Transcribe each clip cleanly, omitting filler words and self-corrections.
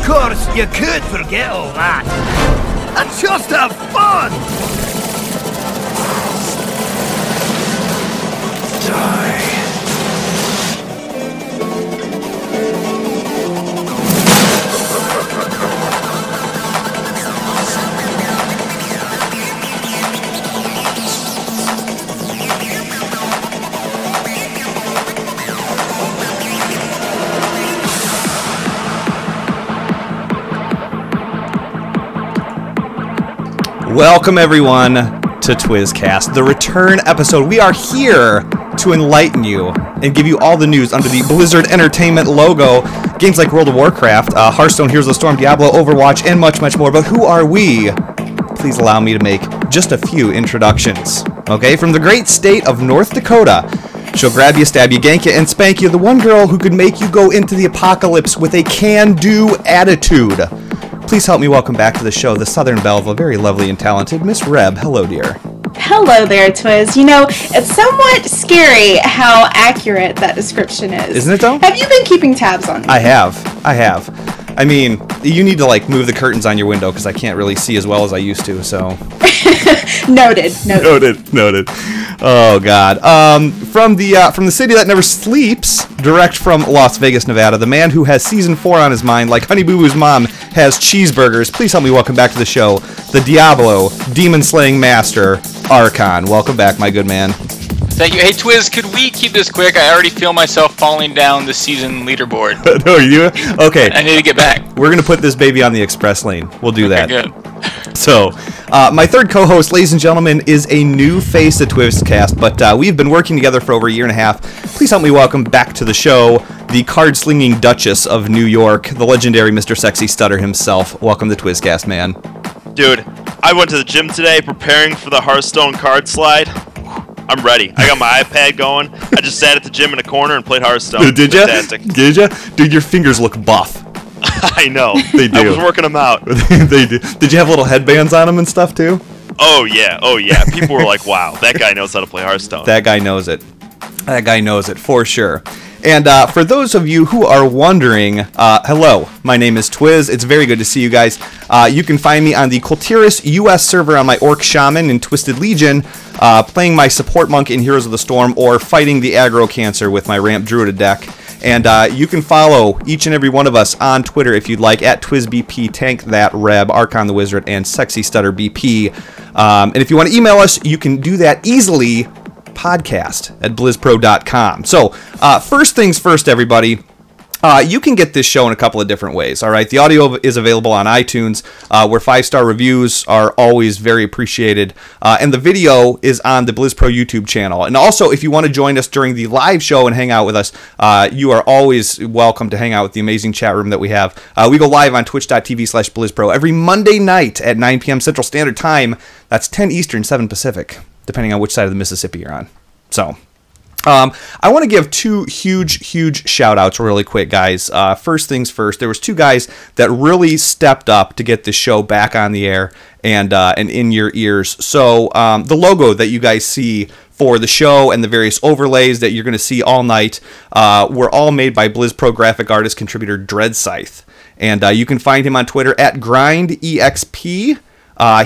course, you could forget all that. And just have fun! Die. Welcome, everyone, to Twizzcast, the return episode. We are here to enlighten you and give you all the news under the Blizzard Entertainment logo. Games like World of Warcraft, Hearthstone, Heroes of the Storm, Diablo, Overwatch, and much, much more. But who are we? Please allow me to make just a few introductions. Okay, from the great state of North Dakota, she'll grab you, stab you, gank you, and spank you. The one girl who could make you go into the apocalypse with a can-do attitude. Please help me welcome back to the show the Southern Belle of a very lovely and talented Miss Reb. Hello, dear. Hello there, Twiz. You know, it's somewhat scary how accurate that description is. Isn't it, though? Have you been keeping tabs on me? I have. I mean, you need to, like, move the curtains on your window because I can't really see as well as I used to, so... Noted. Oh, God. From the city that never sleeps, direct from Las Vegas, Nevada, the man who has Season 4 on his mind, like Honey Boo Boo's mom has cheeseburgers. Please help me welcome back to the show, the Diablo, demon-slaying master, Archon. Welcome back, my good man. Thank you. Hey, Twiz, could we keep this quick? I already feel myself falling down the season leaderboard. No, you? Okay. I need to get back. We're going to put this baby on the express lane. We'll do that. Okay, good. So, my third co-host, ladies and gentlemen, is a new face of Twizzcast, but we've been working together for over a year and a half. Please help me welcome back to the show the card-slinging Duchess of New York, the legendary Mr. Sexy Stutter himself. Welcome to Twizzcast, man. Dude, I went to the gym today preparing for the Hearthstone card slide. I'm ready. I got my iPad going. I just sat at the gym in a corner and played Hearthstone. Did you? Fantastic. Did you? Dude, your fingers look buff. I know. They do. I was working them out. They do. Did you have little headbands on them and stuff, too? Oh, yeah. People were like, wow, that guy knows how to play Hearthstone. That guy knows it. That guy knows it, for sure. And for those of you who are wondering, hello, my name is Twiz. It's very good to see you guys. You can find me on the Kultiris US server on my Orc Shaman in Twisted Legion, playing my support monk in Heroes of the Storm, or fighting the aggro cancer with my Ramp Druida deck. And you can follow each and every one of us on Twitter if you'd like, at TwizBP, Tank That Reb, Archon the Wizard, and Sexy Stutter BP. And if you want to email us, you can do that easily, podcast@BlizzPro.com. So, first things first, everybody. You can get this show in a couple of different ways, all right? The audio is available on iTunes, where 5-star reviews are always very appreciated, and the video is on the BlizzPro YouTube channel. And also, if you want to join us during the live show and hang out with us, you are always welcome to hang out with the amazing chat room that we have. We go live on twitch.tv/BlizzPro every Monday night at 9 p.m. Central Standard Time. That's 10 Eastern, 7 Pacific, depending on which side of the Mississippi you're on. So... I want to give two huge shout-outs really quick, guys. First things first, there was two guys that really stepped up to get this show back on the air and in your ears. So the logo that you guys see for the show and the various overlays that you're going to see all night were all made by BlizzPro graphic artist contributor Dreadscythe. And you can find him on Twitter at GrindEXP.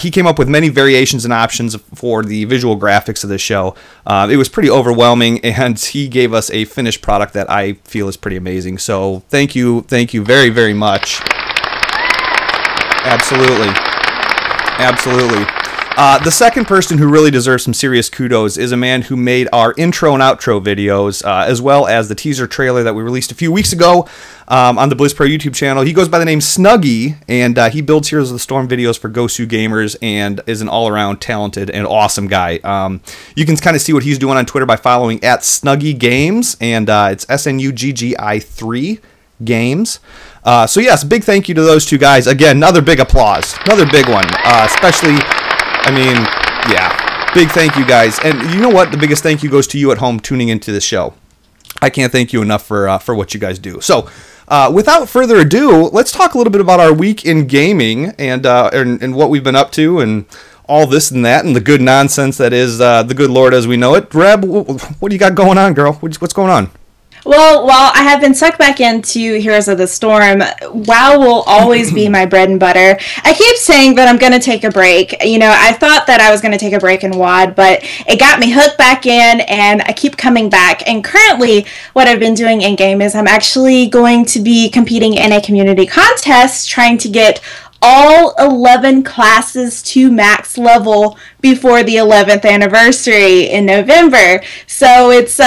He came up with many variations and options for the visual graphics of this show. It was pretty overwhelming, and he gave us a finished product that I feel is pretty amazing. So thank you very, very much. Absolutely. The second person who really deserves some serious kudos is a man who made our intro and outro videos, as well as the teaser trailer that we released a few weeks ago on the BlizzPro YouTube channel. He goes by the name Snuggy, and he builds Heroes of the Storm videos for Gosu Gamers and is an all-around talented and awesome guy. You can kind of see what he's doing on Twitter by following at Snuggy Games, and it's SNUGGI3 Games. So yes, big thank you to those two guys. Again, another big applause. Another big one. Especially, I mean, yeah, big thank you guys. And you know what? The biggest thank you goes to you at home tuning into the show. I can't thank you enough for what you guys do. So, without further ado, let's talk a little bit about our week in gaming and what we've been up to and all this and that and the good nonsense that is the good Lord as we know it. Reb, what do you got going on, girl? What's going on? Well, while I have been sucked back into Heroes of the Storm, WoW will always be my bread and butter. I keep saying that I'm going to take a break. I thought that I was going to take a break in WoD, but it got me hooked back in, and I keep coming back. And currently, what I've been doing in-game is I'm actually going to be competing in a community contest, trying to get all 11 classes to max level before the 11th anniversary in November. So it's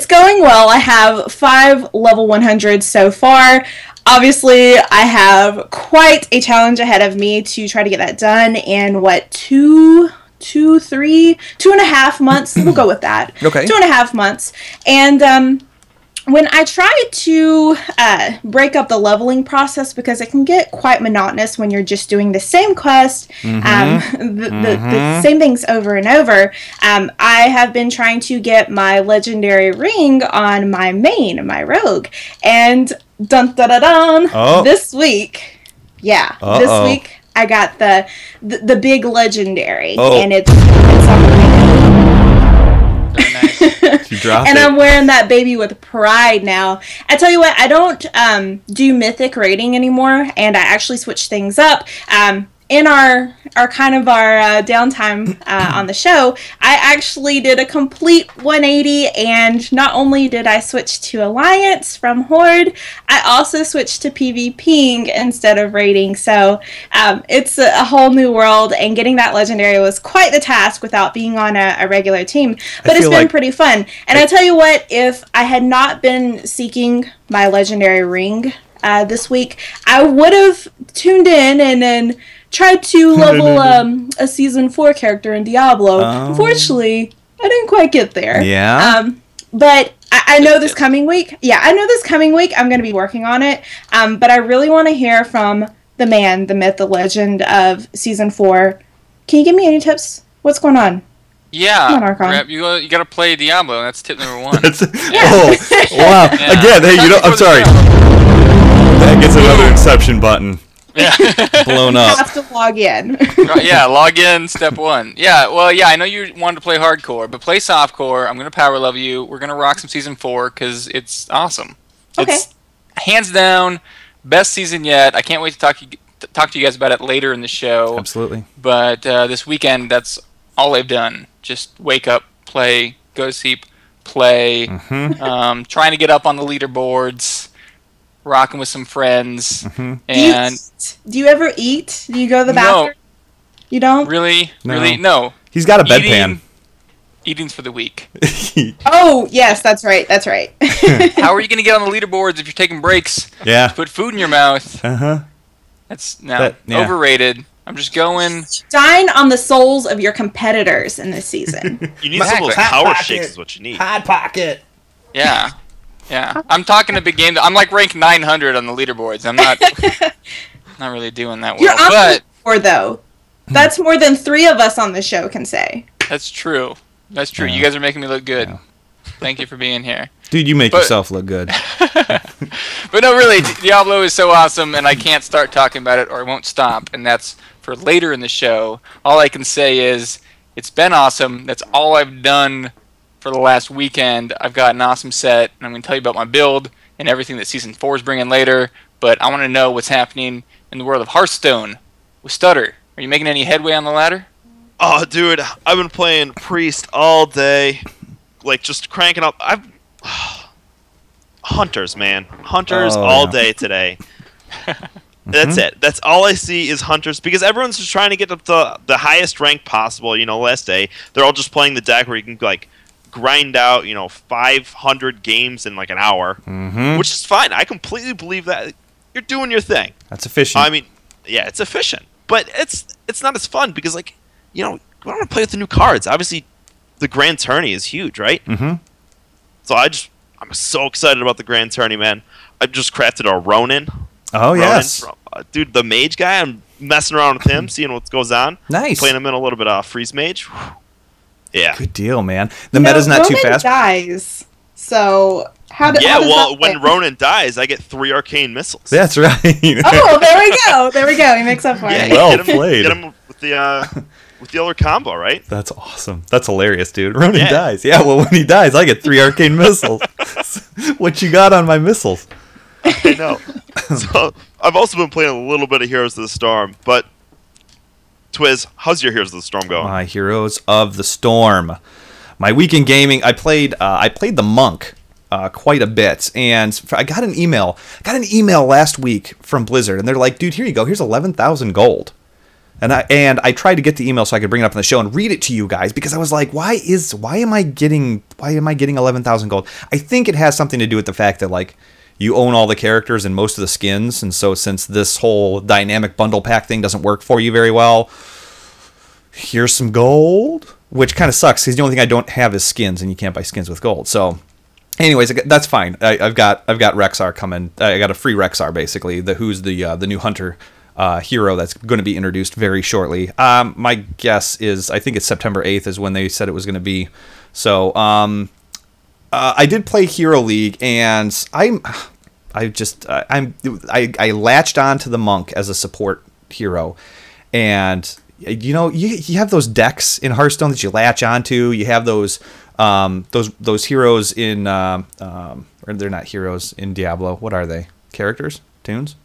going well. I have 5 level 100s so far. Obviously, I have quite a challenge ahead of me to try to get that done in 2.5 months. We'll go with that. Okay. 2.5 months. And when I try to break up the leveling process, because it can get quite monotonous when you're just doing the same quest, the same things over and over, I have been trying to get my legendary ring on my main, my rogue. And this week, this week I got the big legendary, and it's on the main. Very nice. And I'm wearing that baby with pride now. I tell you what, I don't do mythic rating anymore, and I actually switched things up. In our downtime on the show, I actually did a complete 180, and not only did I switch to Alliance from Horde, I also switched to PvPing instead of raiding. So it's a whole new world, and getting that legendary was quite the task without being on a regular team. But it's been pretty fun. And I tell you what, if I had not been seeking my legendary ring this week, I would have tuned in and then tried to level a Season 4 character in Diablo. Unfortunately, I didn't quite get there. Yeah. But I know this coming week. Yeah, I know this coming week I'm going to be working on it. But I really want to hear from the man, the myth, the legend of Season 4. Can you give me any tips? What's going on? Yeah, Come on, Archon. you got to play Diablo. That's tip number 1. Oh, wow. Yeah. Again, hey, I'm sorry. That gets another Inception button. Yeah. Blown You up. have to log in. Yeah, log in, step 1. Yeah, well, yeah, I know you wanted to play hardcore, but play softcore. I'm going to power level you. We're going to rock some Season 4 because it's awesome. Okay. It's hands down best season yet. I can't wait to talk to you guys about it later in the show. Absolutely. But this weekend, that's all I've done. Just wake up, play, go to sleep, play, trying to get up on the leaderboards, rocking with some friends, and do you ever eat? Do you go to the bathroom? No. You don't? Really, No. no. He's got a bedpan. Eating's for the weak. Oh, yes, that's right. That's right. How are you going to get on the leaderboards if you're taking breaks? Yeah. Put food in your mouth. Uh-huh. That's overrated. I'm just going. Dine on the souls of your competitors in this season. You need some of those power shakes is what you need. Hot pocket. Yeah. Yeah. I'm talking a big game. I'm like rank 900 on the leaderboards. I'm not really doing that well. You're on but four, though. That's more than 3 of us on the show can say. That's true. That's true. Yeah. You guys are making me look good. Yeah. Thank you for being here. Dude, you make yourself look good. But no, really, Diablo is so awesome, and I can't start talking about it or I won't stop, and that's for later in the show. All I can say is it's been awesome. That's all I've done for the last weekend. I've got an awesome set, and I'm going to tell you about my build and everything that Season 4 is bringing later, but I want to know what's happening in the world of Hearthstone with Stutter. Are you making any headway on the ladder? Oh, dude, I've been playing Priest all day. Like, just cranking up. Hunters, man. Hunters all day today. That's it. That's all I see is Hunters, because everyone's just trying to get up to the highest rank possible. You know, last day, they're all just playing the deck where you can, like, grind out, 500 games in, like, an hour, which is fine. I completely believe that. You're doing your thing. That's efficient. I mean, yeah, it's efficient. But it's not as fun because, like, we don't want to play with the new cards. Obviously, the Grand Tourney is huge, right? So I'm so excited about the Grand Tourney, man. I just crafted a Ronin. Oh, yes. Dude, the mage guy, I'm messing around with him, seeing what goes on. Nice. Playing him in a little bit of freeze mage. Yeah. Good deal, man. The meta's not too fast. Dies. So how does when Ronin dies, I get 3 arcane missiles. That's right. Oh, there we go. There we go. He makes up for it. Well played. Get him with the with the other combo, right? That's awesome. That's hilarious, dude. Ronan Yeah. dies. Yeah, well, when he dies, I get 3 arcane missiles. What you got on my missiles? I know. So I've also been playing a little bit of Heroes of the Storm, but Twiz, how's your Heroes of the Storm going? My Heroes of the Storm. My week in gaming, I played the Monk quite a bit, and I got an email last week from Blizzard, and they're like, dude, here you go, here's 11,000 gold. And I tried to get the email so I could bring it up on the show and read it to you guys, because I was like, why am I getting 11,000 gold? I think it has something to do with the fact that, like, you own all the characters and most of the skins, and so since this whole dynamic bundle pack thing doesn't work for you very well, here's some gold, which kind of sucks because the only thing I don't have is skins, and you can't buy skins with gold. So, anyways, that's fine. I've got Rexar coming. I got a free Rexar basically. Who's the new hunter hero that's going to be introduced very shortly. My guess is I think it's September 8th is when they said it was going to be. So, I did play Hero League, and I latched on to the Monk as a support hero, and you know, you have those decks in Hearthstone that you latch onto. You have those heroes in or they're not heroes in Diablo. What are they? Characters? Tunes?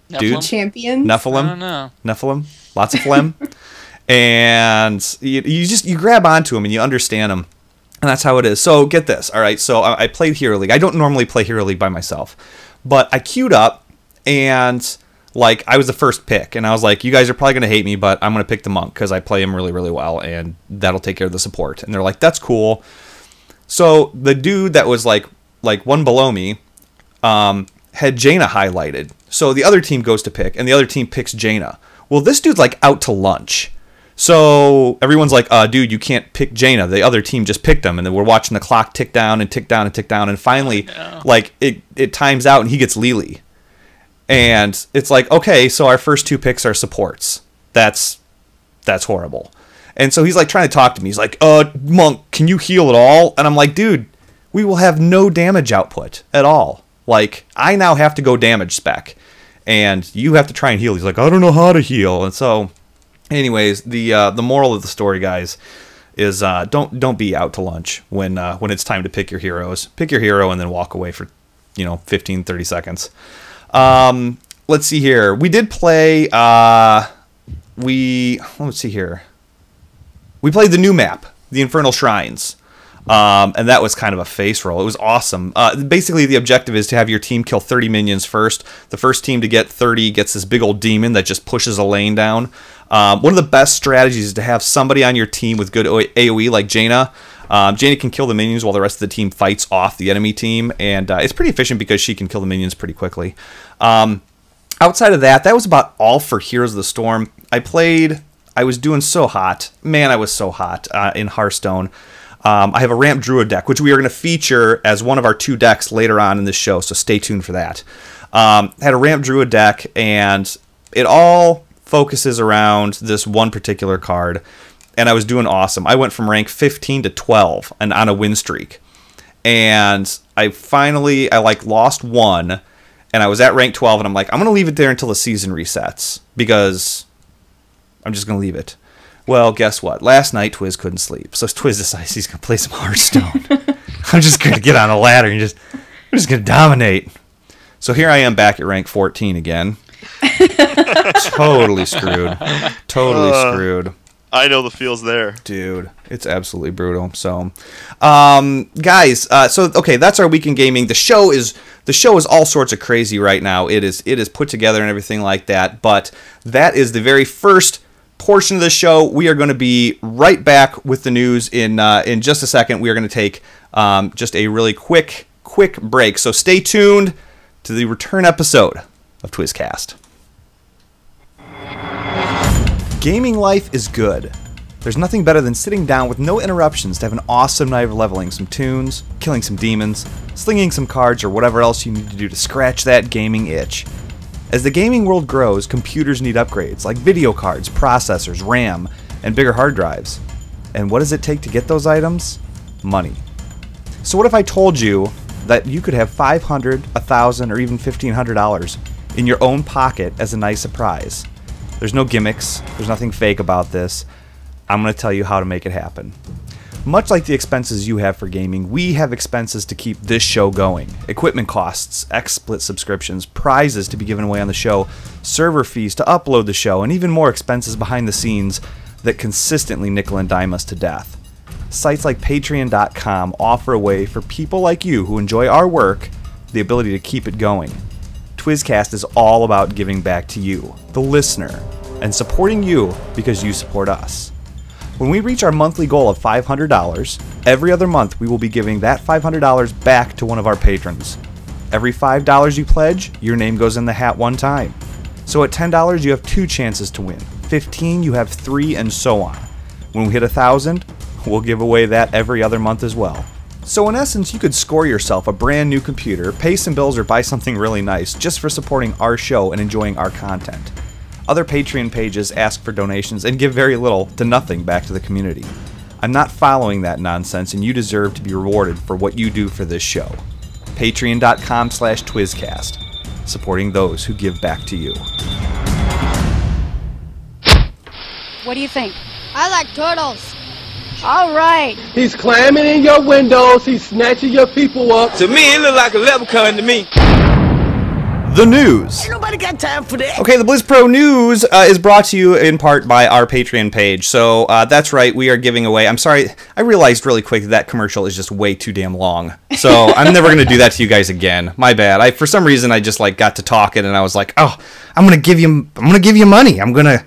Dudes? Champions? Nephilim? I don't know. Nephilim? Lots of phlegm. And you grab onto them and you understand them. And that's how it is. So get this. All right. So I played Hero League. I don't normally play Hero League by myself, but I queued up, and like I was the first pick, and I was like, you guys are probably going to hate me, but I'm going to pick the Monk because I play him really, really well, and that'll take care of the support. And they're like, that's cool. So the dude that was like one below me had Jaina highlighted. So the other team goes to pick, and the other team picks Jaina. Well, this dude's like out to lunch. So everyone's like, dude, you can't pick Jaina. The other team just picked him, and then we're watching the clock tick down and tick down and tick down, and finally, like, it times out, and he gets Lily. And it's like, okay, so our first 2 picks are supports. That's horrible. And so he's like trying to talk to me. He's like, Monk, can you heal at all? And I'm like, dude, we will have no damage output at all. Like, I now have to go damage spec, and you have to try and heal. He's like, I don't know how to heal. And so, anyways, the moral of the story, guys, is don't be out to lunch when it's time to pick your heroes. Pick your hero and then walk away for 15, 30 seconds. Let's see here. We did play. Let's see here. We played the new map, the Infernal Shrines. And that was kind of a face roll. It was awesome. Basically, the objective is to have your team kill 30 minions first. The first team to get 30 gets this big old demon that just pushes a lane down. One of the best strategies is to have somebody on your team with good AoE like Jaina. Jaina can kill the minions while the rest of the team fights off the enemy team, and it's pretty efficient because she can kill the minions pretty quickly. Outside of that, that was about all for Heroes of the Storm. I was doing so hot. Man, I was so hot in Hearthstone. I have a Ramp Druid deck, which we are going to feature as one of our 2 decks later on in this show, so stay tuned for that. Had a Ramp Druid deck, and it all focuses around this one particular card, and I was doing awesome. I went from rank 15 to 12 and on a win streak, and I lost 1, and I was at rank 12, and I'm like, I'm going to leave it there until the season resets, because I'm just going to leave it. Well, guess what? Last night, Twiz couldn't sleep, so Twiz decides he's going to play some Hearthstone. I'm just going to get on a ladder and I'm just going to dominate. So here I am back at rank 14 again. Totally screwed. Totally screwed. I know the feels there. Dude, it's absolutely brutal. So, guys, okay, that's our week in gaming. The show is all sorts of crazy right now. It is put together and everything like that, but that is the very first portion of the show. We are going to be right back with the news in just a second. We are going to take just a really quick break. So stay tuned to the return episode of Twizzcast. Gaming life is good. There's nothing better than sitting down with no interruptions to have an awesome night of leveling some tunes, killing some demons, slinging some cards, or whatever else you need to do to scratch that gaming itch. As the gaming world grows, computers need upgrades like video cards, processors, RAM, and bigger hard drives. And what does it take to get those items? Money. So what if I told you that you could have $500, $1,000, or even $1,500 in your own pocket as a nice surprise? There's no gimmicks, there's nothing fake about this. I'm going to tell you how to make it happen. Much like the expenses you have for gaming, we have expenses to keep this show going. Equipment costs, XSplit subscriptions, prizes to be given away on the show, server fees to upload the show, and even more expenses behind the scenes that consistently nickel and dime us to death. Sites like Patreon.com offer a way for people like you who enjoy our work the ability to keep it going. Twizzcast is all about giving back to you, the listener, and supporting you because you support us. When we reach our monthly goal of $500, every other month we will be giving that $500 back to one of our patrons. Every $5 you pledge, your name goes in the hat one time. So at $10 you have 2 chances to win. $15 you have 3, and so on. When we hit 1,000, we'll give away that every other month as well. So in essence, you could score yourself a brand new computer, pay some bills, or buy something really nice just for supporting our show and enjoying our content. Other Patreon pages ask for donations and give very little to nothing back to the community. I'm not following that nonsense, and you deserve to be rewarded for what you do for this show. Patreon.com/Twizzcast, supporting those who give back to you. What do you think? I like turtles. All right. He's climbing in your windows. He's snatching your people up. To me, it look like a leprechaun to me. The news. Ain't nobody got time for that. Okay, the BlizzPro news is brought to you in part by our Patreon page. So that's right, we are giving away. I'm sorry, I realized really quick that commercial is just way too damn long. So I'm never gonna do that to you guys again. My bad. For some reason I just like got to talking and I was like, oh, I'm gonna give you money. I'm gonna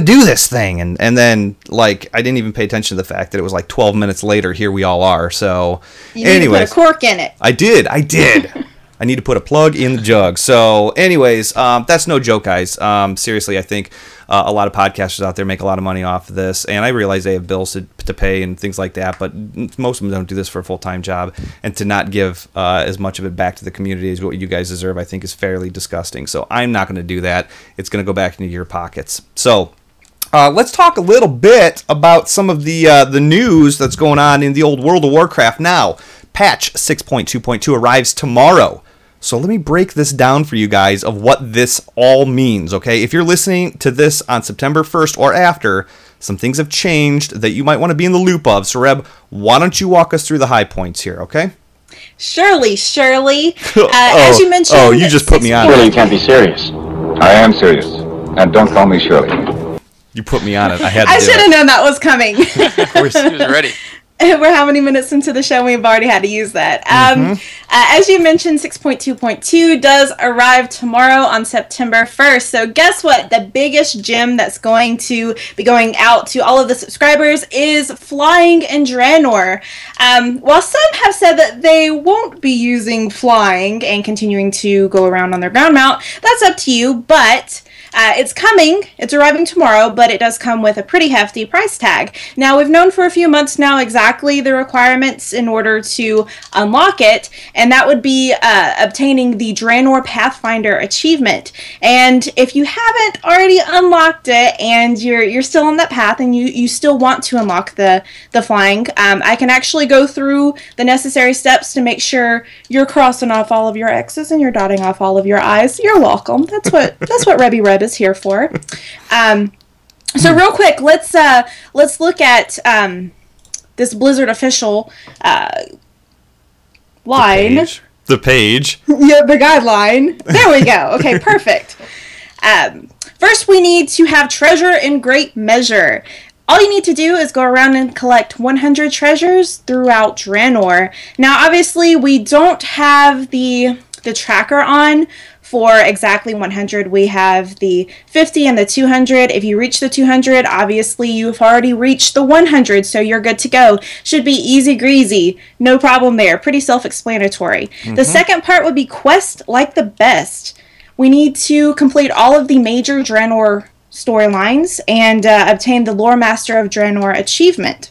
do this thing, and then like I didn't even pay attention to the fact that it was like 12 minutes later. Here we all are. So you need to put a cork in it. I did. I need to put a plug in the jug. So anyways, that's no joke, guys. Seriously, I think a lot of podcasters out there make a lot of money off of this, and I realize they have bills to pay and things like that, but most of them don't do this for a full-time job, and to not give as much of it back to the community as what you guys deserve, I think is fairly disgusting. So I'm not going to do that. It's going to go back into your pockets. So let's talk a little bit about some of the news that's going on in the old World of Warcraft now. Patch 6.2.2 arrives tomorrow. So let me break this down for you guys of what this all means, okay? If you're listening to this on September 1st or after, some things have changed that you might want to be in the loop of. So Reb, why don't you walk us through the high points here, okay? Shirley. As you mentioned... Oh, you just put me on. Shirley, you can't be serious. I am serious. And don't call me Shirley. You put me on it. I should have known that was coming. Of course. He was ready. We're how many minutes into the show? We've already had to use that. As you mentioned, 6.2.2 does arrive tomorrow on September 1st. So guess what? The biggest gem that's going to be going out to all of the subscribers is flying in Draenor. While some have said that they won't be using flying and continuing to go around on their ground mount, that's up to you, but... it's coming. It's arriving tomorrow, but it does come with a pretty hefty price tag. Now, we've known for a few months now exactly the requirements in order to unlock it, and that would be obtaining the Draenor Pathfinder achievement. And if you haven't already unlocked it and you're still on that path and you still want to unlock the flying, I can actually go through the necessary steps to make sure you're crossing off all of your X's and you're dotting off all of your I's. You're welcome. That's what Rebby Reb is here for. So real quick, let's look at this Blizzard official line. The page. Yeah, the guideline. There we go. Okay, perfect. First, we need to have treasure in great measure. All you need to do is go around and collect 100 treasures throughout Draenor. Now, obviously, we don't have the tracker on for exactly 100. We have the 50 and the 200. If you reach the 200, obviously you've already reached the 100, so you're good to go. Should be easy greasy. No problem there. Pretty self-explanatory. The second part would be quest like the best. We need to complete all of the major Draenor storylines and obtain the Lore Master of Draenor achievement.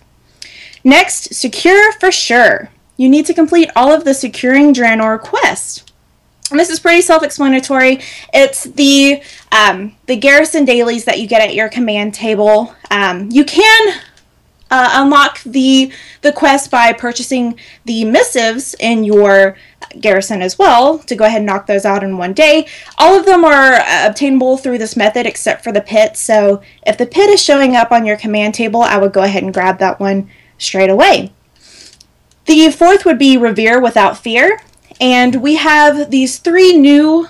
Next, secure for sure. You need to complete all of the Securing Draenor quests. And this is pretty self-explanatory. It's the garrison dailies that you get at your command table. You can unlock the quest by purchasing the missives in your garrison as well, to go ahead and knock those out in one day. All of them are obtainable through this method except for the pit, so if the pit is showing up on your command table, I would go ahead and grab that one straight away. The fourth would be Revere Without Fear, and we have these 3 new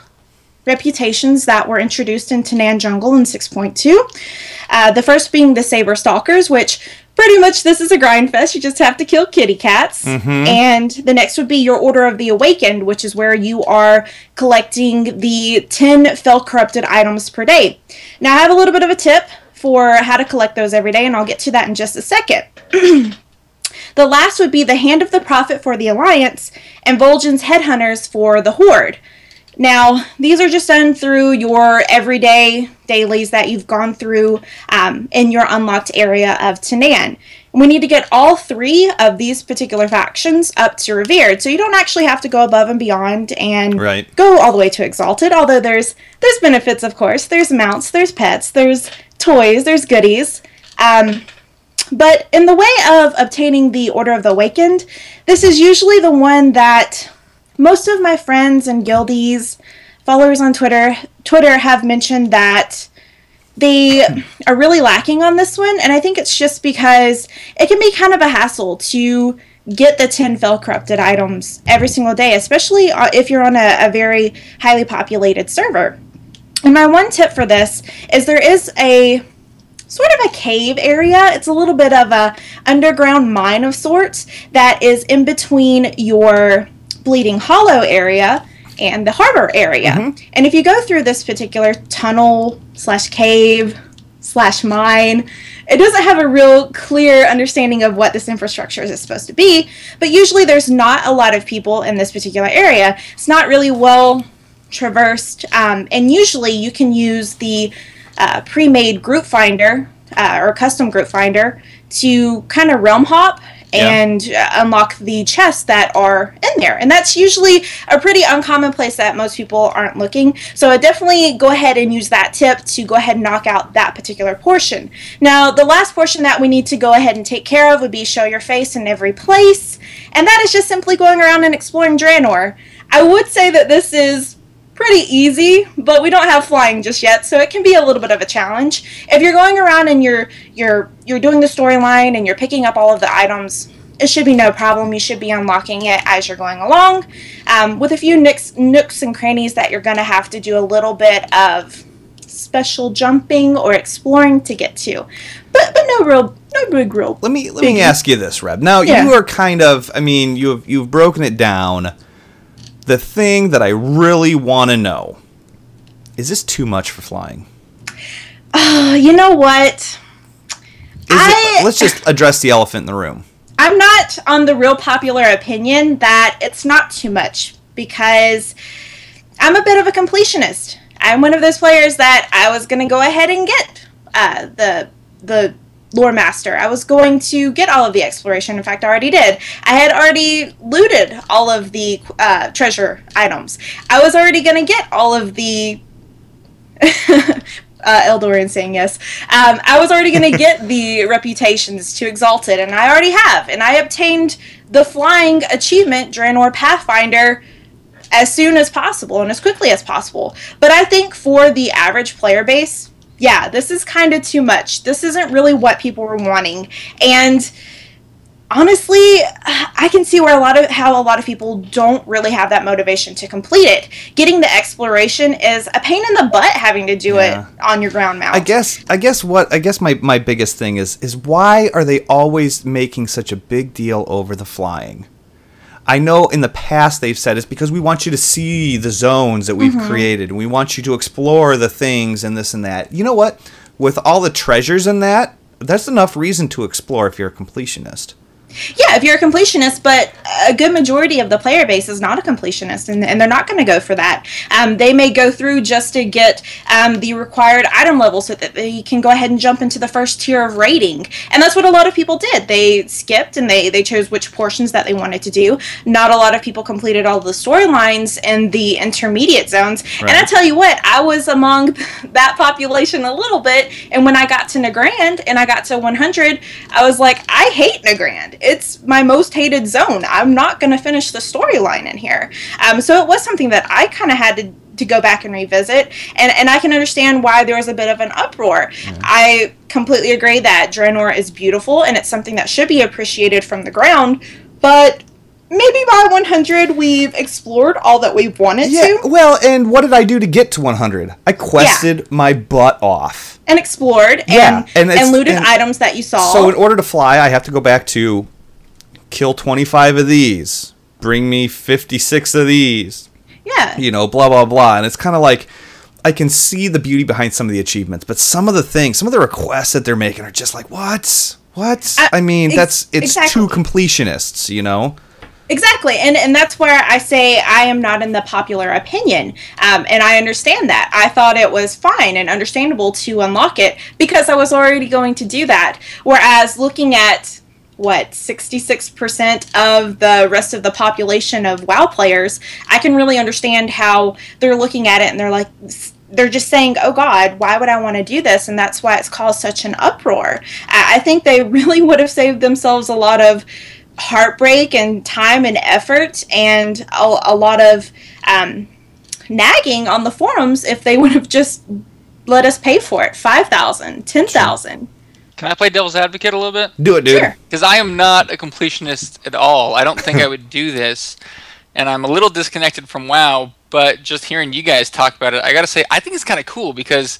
reputations that were introduced in Tanan Jungle in 6.2. The first being the Saber Stalkers, which pretty much this is a grind fest. You just have to kill kitty cats. And the next would be your Order of the Awakened, which is where you are collecting the 10 Fell Corrupted items per day. Now, I have a little bit of a tip for how to collect those every day, and I'll get to that in just a second. The last would be the Hand of the Prophet for the Alliance and Vol'jin's Headhunters for the Horde. Now, these are just done through your everyday dailies that you've gone through in your unlocked area of Tanan. We need to get all 3 of these particular factions up to Revered, so you don't actually have to go above and beyond and go all the way to Exalted, although there's benefits, of course. There's mounts, there's pets, there's toys, there's goodies. But in the way of obtaining the Order of the Awakened, this is usually the one that most of my friends and guildies, followers on Twitter have mentioned that they are really lacking on this one, and I think it's just because it can be kind of a hassle to get the 10 Fell Corrupted items every single day, especially if you're on a very highly populated server. And my one tip for this is there is a sort of a cave area. It's a little bit of a underground mine of sorts that is in between your Bleeding Hollow area and the harbor area. And if you go through this particular tunnel / cave / mine, it doesn't have a real clear understanding of what this infrastructure is supposed to be, but usually there's not a lot of people in this particular area. It's not really well traversed, and usually you can use the pre-made group finder or custom group finder to kind of realm hop and unlock the chests that are in there. And that's usually a pretty uncommon place that most people aren't looking. So I definitely go ahead and use that tip to go ahead and knock out that particular portion. Now, the last portion that we need to go ahead and take care of would be show your face in every place. And that is just simply going around and exploring Draenor. I would say that this is pretty easy, but we don't have flying just yet, so it can be a little bit of a challenge. If you're going around and you're doing the storyline and you're picking up all of the items, it should be no problem. You should be unlocking it as you're going along, with a few nooks and crannies that you're going to have to do a little bit of special jumping or exploring to get to, but no big real. Let me ask you this, Reb. Now you are kind of, I mean, you've broken it down. The thing that I really want to know, is this too much for flying? You know what? Let's just address the elephant in the room. I'm not on the real popular opinion that it's not too much, because I'm a bit of a completionist. I'm one of those players that I was going to go ahead and get the Lore Master. I was going to get all of the exploration. In fact, I already did. I had already looted all of the treasure items. I was already going to get all of the Eldorian saying yes. I was already going to get the reputations to Exalted, and I already have. And I obtained the flying achievement, Draenor Pathfinder, as soon as possible and as quickly as possible. But I think for the average player base, yeah, this is kind of too much. This isn't really what people were wanting. And honestly, I can see where how a lot of people don't really have that motivation to complete it. Getting the exploration is a pain in the butt having to do it on your ground mount. I guess my biggest thing is why are they always making such a big deal over the flying? I know in the past they've said it's because we want you to see the zones that we've created, and we want you to explore the things and this and that. You know what? With all the treasures in that, that's enough reason to explore if you're a completionist. Yeah, if you're a completionist, but a good majority of the player base is not a completionist, and they're not going to go for that. They may go through just to get the required item level so that they can go ahead and jump into the first tier of raiding. And that's what a lot of people did. They skipped and they chose which portions that they wanted to do. Not a lot of people completed all the storylines in the intermediate zones. Right. And I tell you what, I was among that population a little bit, and when I got to Nagrand and I got to 100, I was like, I hate Nagrand. It's my most hated zone. I'm not going to finish the storyline in here. So it was something that I kind of had to go back and revisit, and I can understand why there was a bit of an uproar. Mm-hmm. I completely agree that Draenor is beautiful, and it's something that should be appreciated from the ground, but maybe by 100 we've explored all that we wanted to. Well, and what did I do to get to 100? I quested my butt off. And explored, and looted items that you saw. So in order to fly, I have to go back to kill 25 of these, bring me 56 of these. Yeah. You know, blah, blah, blah. And it's kind of like, I can see the beauty behind some of the achievements, but some of the things, some of the requests that they're making are just like, what? I mean, it's exactly. Too completionists, you know? Exactly, and that's where I say I am not in the popular opinion, and I understand that. I thought it was fine and understandable to unlock it because I was already going to do that, whereas looking at 66% of the rest of the population of WoW players, I can really understand how they're looking at it and they're just saying, oh God, why would I want to do this? And that's why it's caused such an uproar. I think they really would have saved themselves a lot of heartbreak and time and effort and a lot of nagging on the forums if they would have just let us pay for it. 5,000, 10,000. Can I play devil's advocate a little bit? Do it, dude. Because I am not a completionist at all. I don't think I would do this. And I'm a little disconnected from WoW, but just hearing you guys talk about it, I gotta say, I think it's kind of cool because,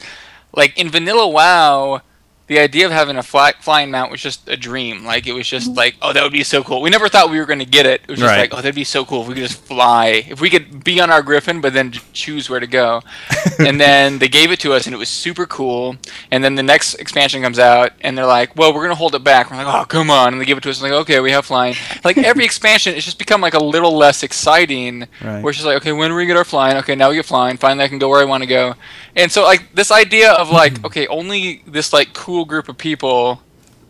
like, in vanilla WoW, the idea of having a flying mount was just a dream. Like, it was just like, oh, that would be so cool. We never thought we were going to get it. It was just like, oh, that'd be so cool if we could just fly. If we could be on our Griffin, but then choose where to go. And then they gave it to us, and it was super cool. And then the next expansion comes out, and they're like, well, we're going to hold it back. We're like, oh, come on. And they give it to us, and like, okay, we have flying. Like, every expansion, it's just become, like, a little less exciting. Right. Where it's just like, okay, when do we get our flying? Okay, now we get flying. Finally, I can go where I want to go. And so, like, this idea of, like, okay, only this, like, cool group of people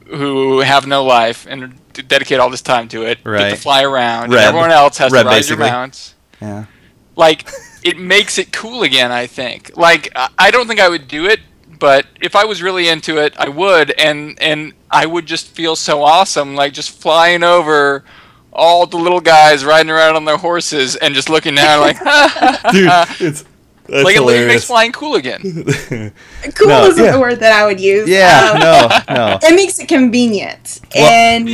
who have no life and dedicate all this time to it get to fly around, and everyone else has to ride their mounts. Yeah. Like, it makes it cool again, I think. Like, I don't think I would do it, but if I was really into it, I would, and I would just feel so awesome, like, just flying over all the little guys riding around on their horses and just looking down like, dude, that's like, hilarious. It makes flying cool again. Cool isn't the word that I would use. Yeah, no. It makes it convenient. Well, and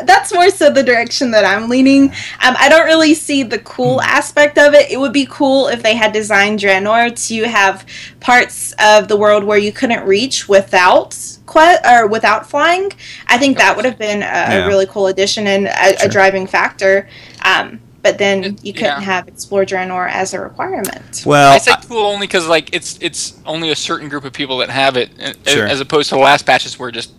that's more so the direction that I'm leaning. I don't really see the cool aspect of it. It would be cool if they had designed Draenor to have parts of the world where you couldn't reach without flying. I think that would have been a really cool addition and a driving factor. But then you couldn't have Explore Draenor as a requirement. Well, I say cool only because, like, it's only a certain group of people that have it, as opposed to the last patches where just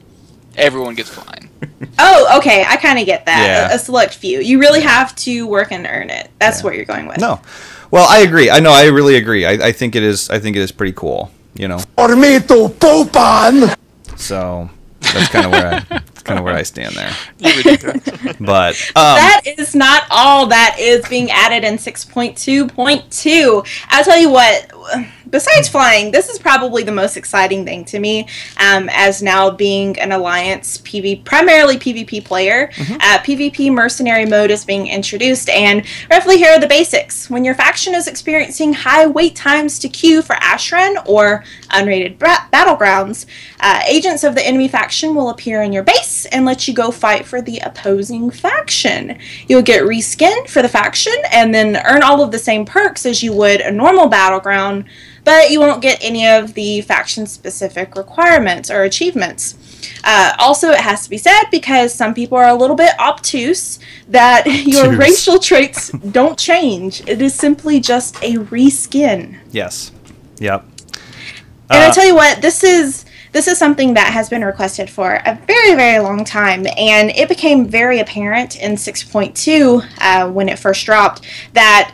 everyone gets flying. Oh, okay, I kind of get that. A select few. You really have to work and earn it. That's what you're going with. No, well, I agree. I know, I really agree. I think it is. I think it is pretty cool. You know. So that's kind of where I stand there. But that is not all that is being added in 6.2.2. I'll tell you what, besides flying, this is probably the most exciting thing to me, as now being an Alliance primarily PvP player. PvP mercenary mode is being introduced, and roughly here are the basics. When your faction is experiencing high wait times to queue for Ashran or unrated battlegrounds, agents of the enemy faction will appear in your base and let you go fight for the opposing faction. You'll get reskinned for the faction and then earn all of the same perks as you would a normal battleground, but you won't get any of the faction-specific requirements or achievements. Also, it has to be said, because some people are a little bit obtuse, that your racial traits don't change. It is simply just a reskin. Yes. Yep. And I tell you what, this is this is something that has been requested for a very, very long time, and it became very apparent in 6.2 when it first dropped that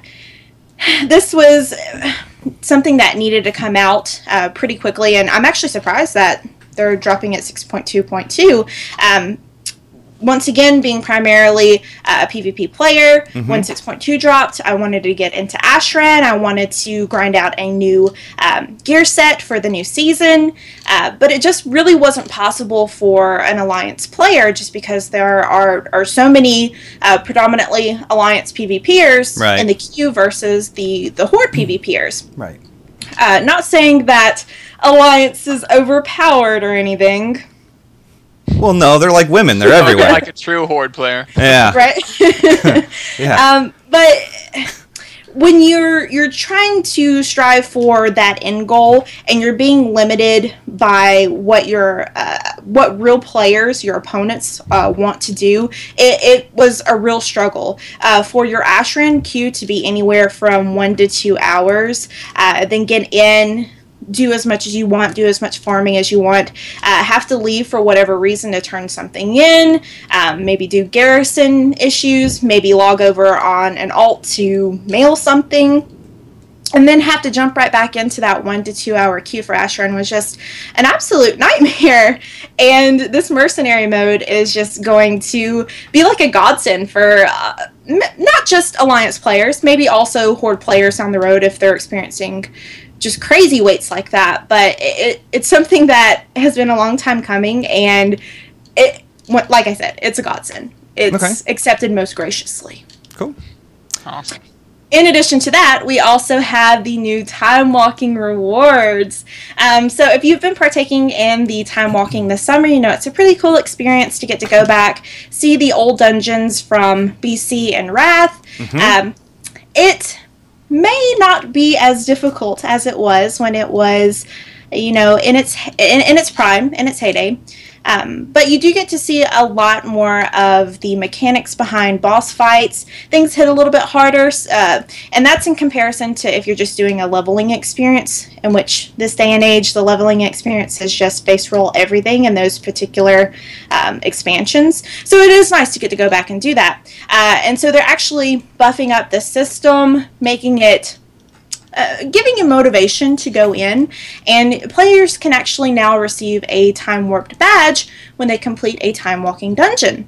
this was something that needed to come out pretty quickly, and I'm actually surprised that they're dropping at 6.2.2. Once again, being primarily a PvP player, when 6.2 dropped, I wanted to get into Ashran. I wanted to grind out a new gear set for the new season, but it just really wasn't possible for an Alliance player just because there are so many predominantly Alliance PvPers in the queue versus the Horde PvPers. Right. Not saying that Alliance is overpowered or anything. Well, no, they're like women. They're everywhere. Like a true Horde player. Yeah. Right? Yeah. But when you're trying to strive for that end goal and you're being limited by what real players, your opponents, want to do, it was a real struggle. For your Ashran queue to be anywhere from 1 to 2 hours, then get in, do as much as you want, do as much farming as you want, have to leave for whatever reason to turn something in, maybe do garrison issues, maybe log over on an alt to mail something, and then have to jump right back into that 1 to 2 hour queue for Ashran was just an absolute nightmare. And this mercenary mode is just going to be like a godsend for not just Alliance players, maybe also Horde players on the road if they're experiencing just crazy waits like that, but it's something that has been a long time coming, and like I said, it's a godsend. It's accepted most graciously. Cool. Awesome. In addition to that, we also have the new time walking rewards. So if you've been partaking in the time walking this summer, you know it's a pretty cool experience to get to go back, see the old dungeons from BC and Wrath. It may not be as difficult as it was when it was, you know, in its prime, in its heyday. But you do get to see a lot more of the mechanics behind boss fights. Things hit a little bit harder, and that's in comparison to if you're just doing a leveling experience, in which this day and age, the leveling experience is just base roll everything in those particular expansions. So it is nice to get to go back and do that. And so they're actually buffing up the system, making it giving you motivation to go in, and players can actually now receive a time warped badge when they complete a time walking dungeon.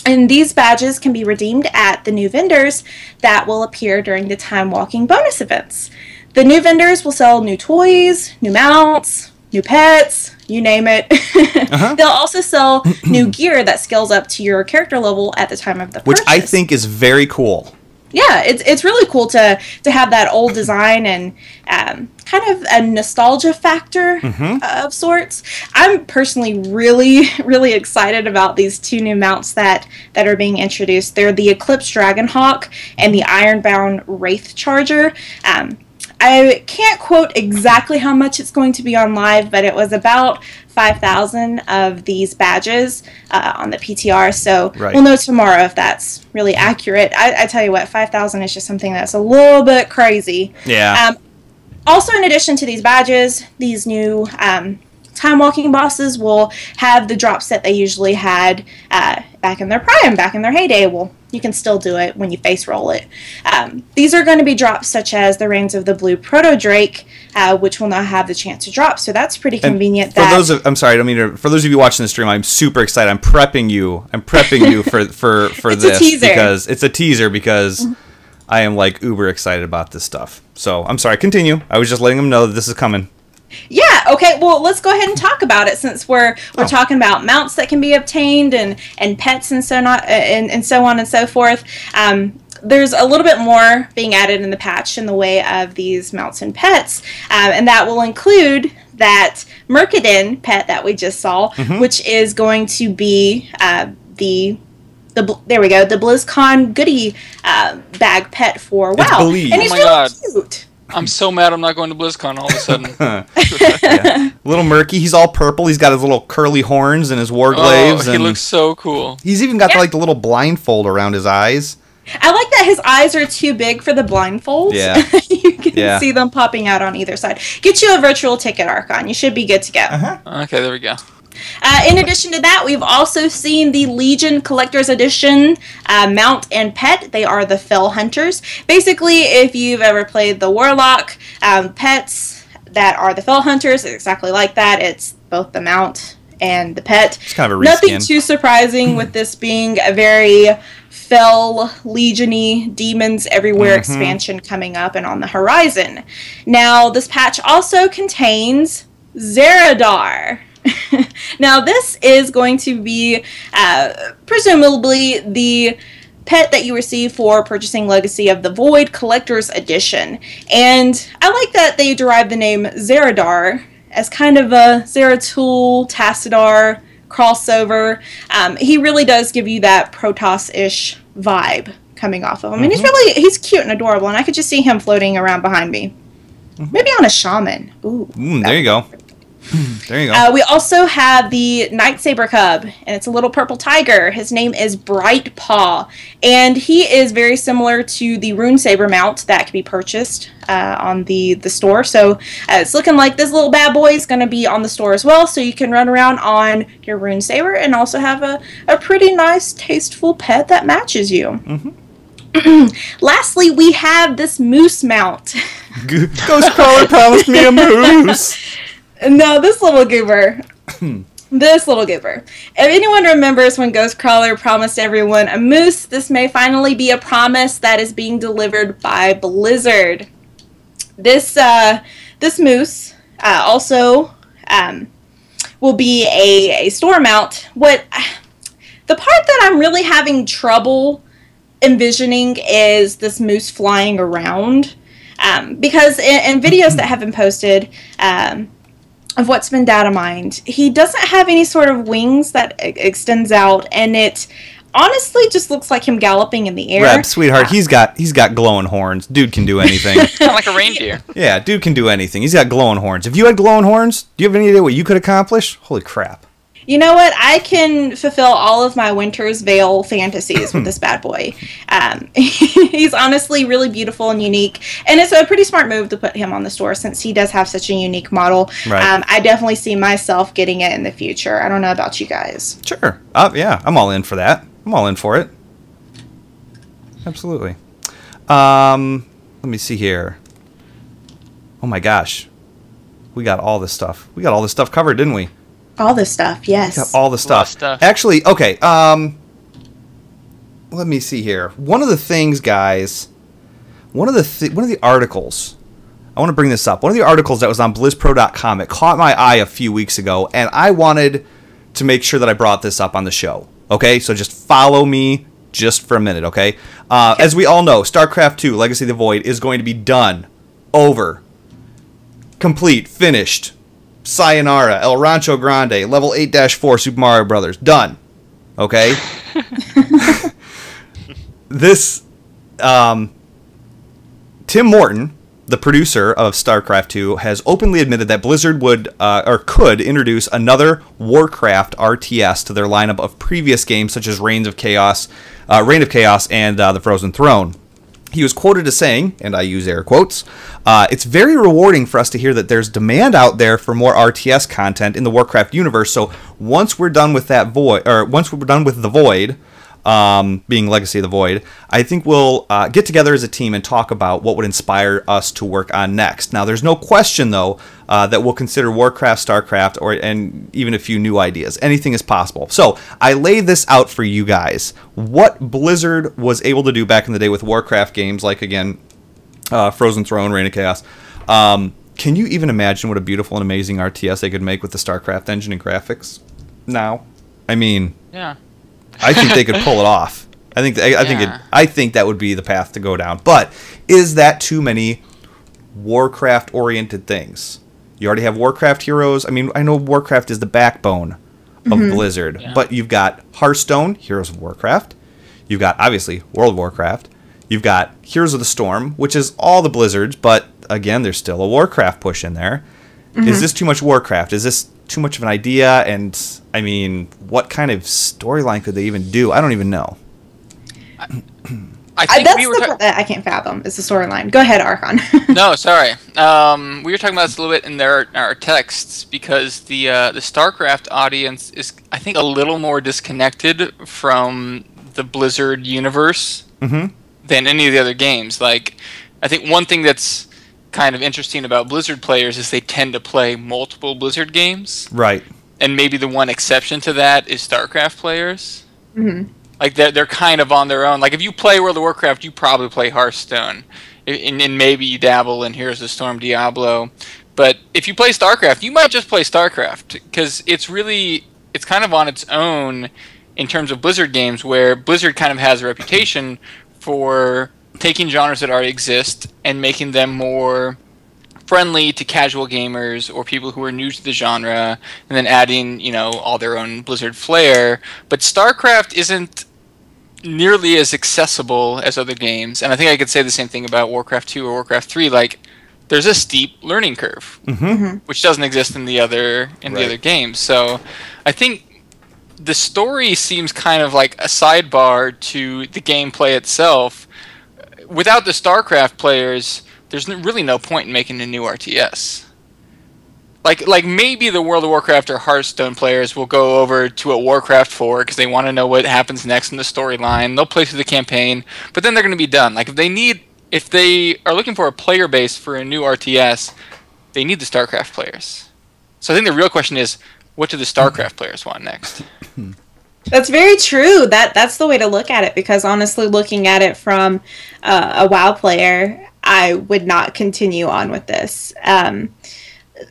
And these badges can be redeemed at the new vendors that will appear during the time walking bonus events. The new vendors will sell new toys, new mounts, new pets, you name it. They'll also sell new gear that scales up to your character level at the time of the purchase. Which I think is very cool. Yeah, it's really cool to have that old design and kind of a nostalgia factor of sorts. I'm personally really, really excited about these two new mounts that are being introduced. They're the Eclipse Dragonhawk and the Ironbound Wraith Charger. I can't quote exactly how much it's going to be on live, but it was about 5,000 of these badges on the PTR, so we'll know tomorrow if that's really accurate. I tell you what, 5,000 is just something that's a little bit crazy. Yeah. Also, in addition to these badges, these new time walking bosses will have the drops that they usually had back in their prime, back in their heyday. Well, you can still do it when you face roll it. These are going to be drops such as the Reigns of the Blue Proto Drake, which will now have the chance to drop. So that's pretty convenient. For those of, I'm sorry, I don't mean to. For those of you watching the stream, I'm super excited. I'm prepping you for it's this a teaser. because it's a teaser because I am like uber excited about this stuff. So I'm sorry. Continue. I was just letting them know that this is coming. Yeah, okay, well, let's go ahead and talk about it since we're talking about mounts that can be obtained and pets and so on and so forth. There's a little bit more being added in the patch in the way of these mounts and pets, and that will include that Mercadin pet that we just saw, which is going to be the BlizzCon goodie bag pet for WoW. And he's really cute. I'm so mad I'm not going to BlizzCon all of a sudden. Yeah. Little Murky, he's all purple. He's got his little curly horns and his war glaives. He looks so cool. He's even got like the little blindfold around his eyes. I like that his eyes are too big for the blindfolds. Yeah. You can see them popping out on either side. Get you a virtual ticket, Archon. You should be good to go. Okay, there we go. In addition to that, we've also seen the Legion Collector's Edition mount and pet. They are the Fell Hunters. Basically, if you've ever played the Warlock pets that are the Fell Hunters, it's exactly like that. It's both the mount and the pet. It's kind of a reskin. Nothing too surprising with this being a very Fell Legion-y Demons Everywhere expansion coming up and on the horizon. Now, this patch also contains Zeradar. Now, this is going to be presumably the pet that you receive for purchasing Legacy of the Void Collector's Edition. And I like that they derived the name Zeradar as kind of a Zeratul, Tassadar crossover. He really does give you that Protoss-ish vibe coming off of him. And he's cute and adorable, and I could just see him floating around behind me. Maybe on a shaman. Ooh. There you go. There you go. We also have the Nightsaber Cub, and it's a little purple tiger. His name is Bright Paw, and he is very similar to the Rune Saber mount that can be purchased on the store. So it's looking like this little bad boy is going to be on the store as well, so you can run around on your Rune Saber and also have a pretty nice, tasteful pet that matches you. Lastly, we have this moose mount. Ghostcrawler promised me a moose. No, this little goober. This little goober. If anyone remembers when Ghostcrawler promised everyone a moose, this may finally be a promise that is being delivered by Blizzard. This moose also will be a store mount. The part that I'm really having trouble envisioning is this moose flying around. Because in videos that have been posted, of what's been data mined, he doesn't have any sort of wings that extends out, and it honestly just looks like him galloping in the air. Reb, sweetheart, he's got glowing horns. Dude can do anything. Kind of like a reindeer. Yeah, dude can do anything. He's got glowing horns. If you had glowing horns, do you have any idea what you could accomplish? Holy crap. You know what? I can fulfill all of my Winter's Veil fantasies with this bad boy. He's honestly really beautiful and unique, and it's a pretty smart move to put him on the store since he does have such a unique model. Right. I definitely see myself getting it in the future. I don't know about you guys. Sure. Yeah, I'm all in for that. I'm all in for it. Absolutely. Let me see here. Oh my gosh. We got all this stuff. We got all this stuff covered, didn't we? All this stuff, yes. Got all the stuff. Actually, okay. Let me see here. One of the things, guys. One of the articles. I want to bring this up. One of the articles that was on BlizzPro.com. It caught my eye a few weeks ago, and I wanted to make sure that I brought this up on the show. Okay, so just follow me just for a minute. Okay. As we all know, StarCraft 2: Legacy of the Void is going to be done, over, complete, finished. Sayonara, El Rancho Grande, level 8-4, Super Mario Brothers. Done. Okay? This, Tim Morton, the producer of StarCraft 2, has openly admitted that Blizzard would, or could, introduce another Warcraft RTS to their lineup of previous games, such as Reign of Chaos, and The Frozen Throne. He was quoted as saying, and I use air quotes, "It's very rewarding for us to hear that there's demand out there for more RTS content in the Warcraft universe. So once we're done with that void, or once we're done with the Void, being Legacy of the Void, I think we'll get together as a team and talk about what would inspire us to work on next." Now, there's no question though that we'll consider Warcraft, StarCraft, and even a few new ideas. Anything is possible. So I lay this out for you guys. What Blizzard was able to do back in the day with Warcraft games, like again, Frozen Throne, Reign of Chaos. Can you even imagine what a beautiful and amazing RTS they could make with the StarCraft engine and graphics now? I mean, yeah. I think they could pull it off. I think that would be the path to go down. But is that too many Warcraft-oriented things? You already have Warcraft heroes. I mean, I know Warcraft is the backbone of Blizzard, but you've got Hearthstone, Heroes of Warcraft. You've got, obviously, World of Warcraft. You've got Heroes of the Storm, which is all the Blizzards, but, again, there's still a Warcraft push in there. Is this too much Warcraft? Is this too much of an idea? And, I mean, what kind of storyline could they even do? I don't even know. I think that's we were the part that I can't fathom is the storyline. Go ahead, Archon. No, sorry. We were talking about this a little bit in our texts because the StarCraft audience is, I think, a little more disconnected from the Blizzard universe than any of the other games. Like, I think one thing that's kind of interesting about Blizzard players is they tend to play multiple Blizzard games. Right. And maybe the one exception to that is StarCraft players. Mm-hmm. Like, they're kind of on their own. Like, if you play World of Warcraft, you probably play Hearthstone. And maybe you dabble in Heroes of the Storm, Diablo. But if you play StarCraft, you might just play StarCraft. Because it's kind of on its own in terms of Blizzard games, where Blizzard kind of has a reputation for taking genres that already exist and making them more friendly to casual gamers or people who are new to the genre, and then adding, all their own Blizzard flair. But StarCraft isn't nearly as accessible as other games, and I think I could say the same thing about Warcraft 2 or Warcraft 3. Like, there's a steep learning curve, which doesn't exist in the other games. So I think the story seems kind of like a sidebar to the gameplay itself. Without the StarCraft players, there's really no point in making a new RTS. Like maybe the World of Warcraft or Hearthstone players will go over to a Warcraft 4 because they want to know what happens next in the storyline. They'll play through the campaign, but then they're going to be done. Like, if they are looking for a player base for a new RTS, they need the StarCraft players. So I think the real question is, what do the StarCraft players want next? That's very true. That's the way to look at it, because honestly, looking at it from a WoW player, I would not continue on with this.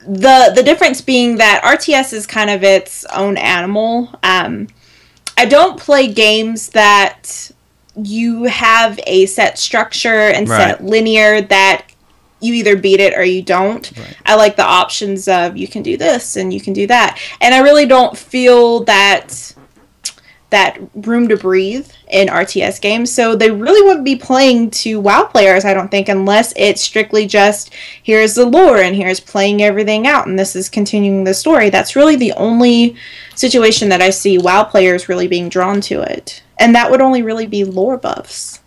The difference being that RTS is kind of its own animal. I don't play games that you have a set structure and set linear that you either beat it or you don't. Right. I like the options of you can do this and you can do that. And I really don't feel that room to breathe in RTS games, so they really wouldn't be playing to WoW players, I don't think, unless it's strictly just, here's the lore, and here's playing everything out, and this is continuing the story. That's really the only situation that I see WoW players really being drawn to it. And that would only really be lore buffs.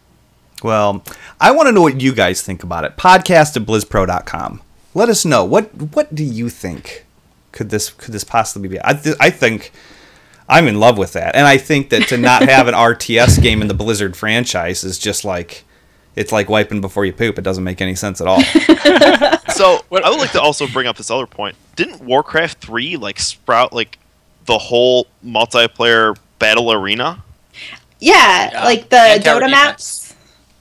Well, I want to know what you guys think about it. Podcast@BlizzPro.com. Let us know. What do you think? Could this possibly be? I think I'm in love with that. And I think that to not have an RTS game in the Blizzard franchise is just like, it's like wiping before you poop. It doesn't make any sense at all. So I would like to also bring up this other point. Didn't Warcraft 3 sprout the whole multiplayer battle arena? Yeah, like the Dota maps.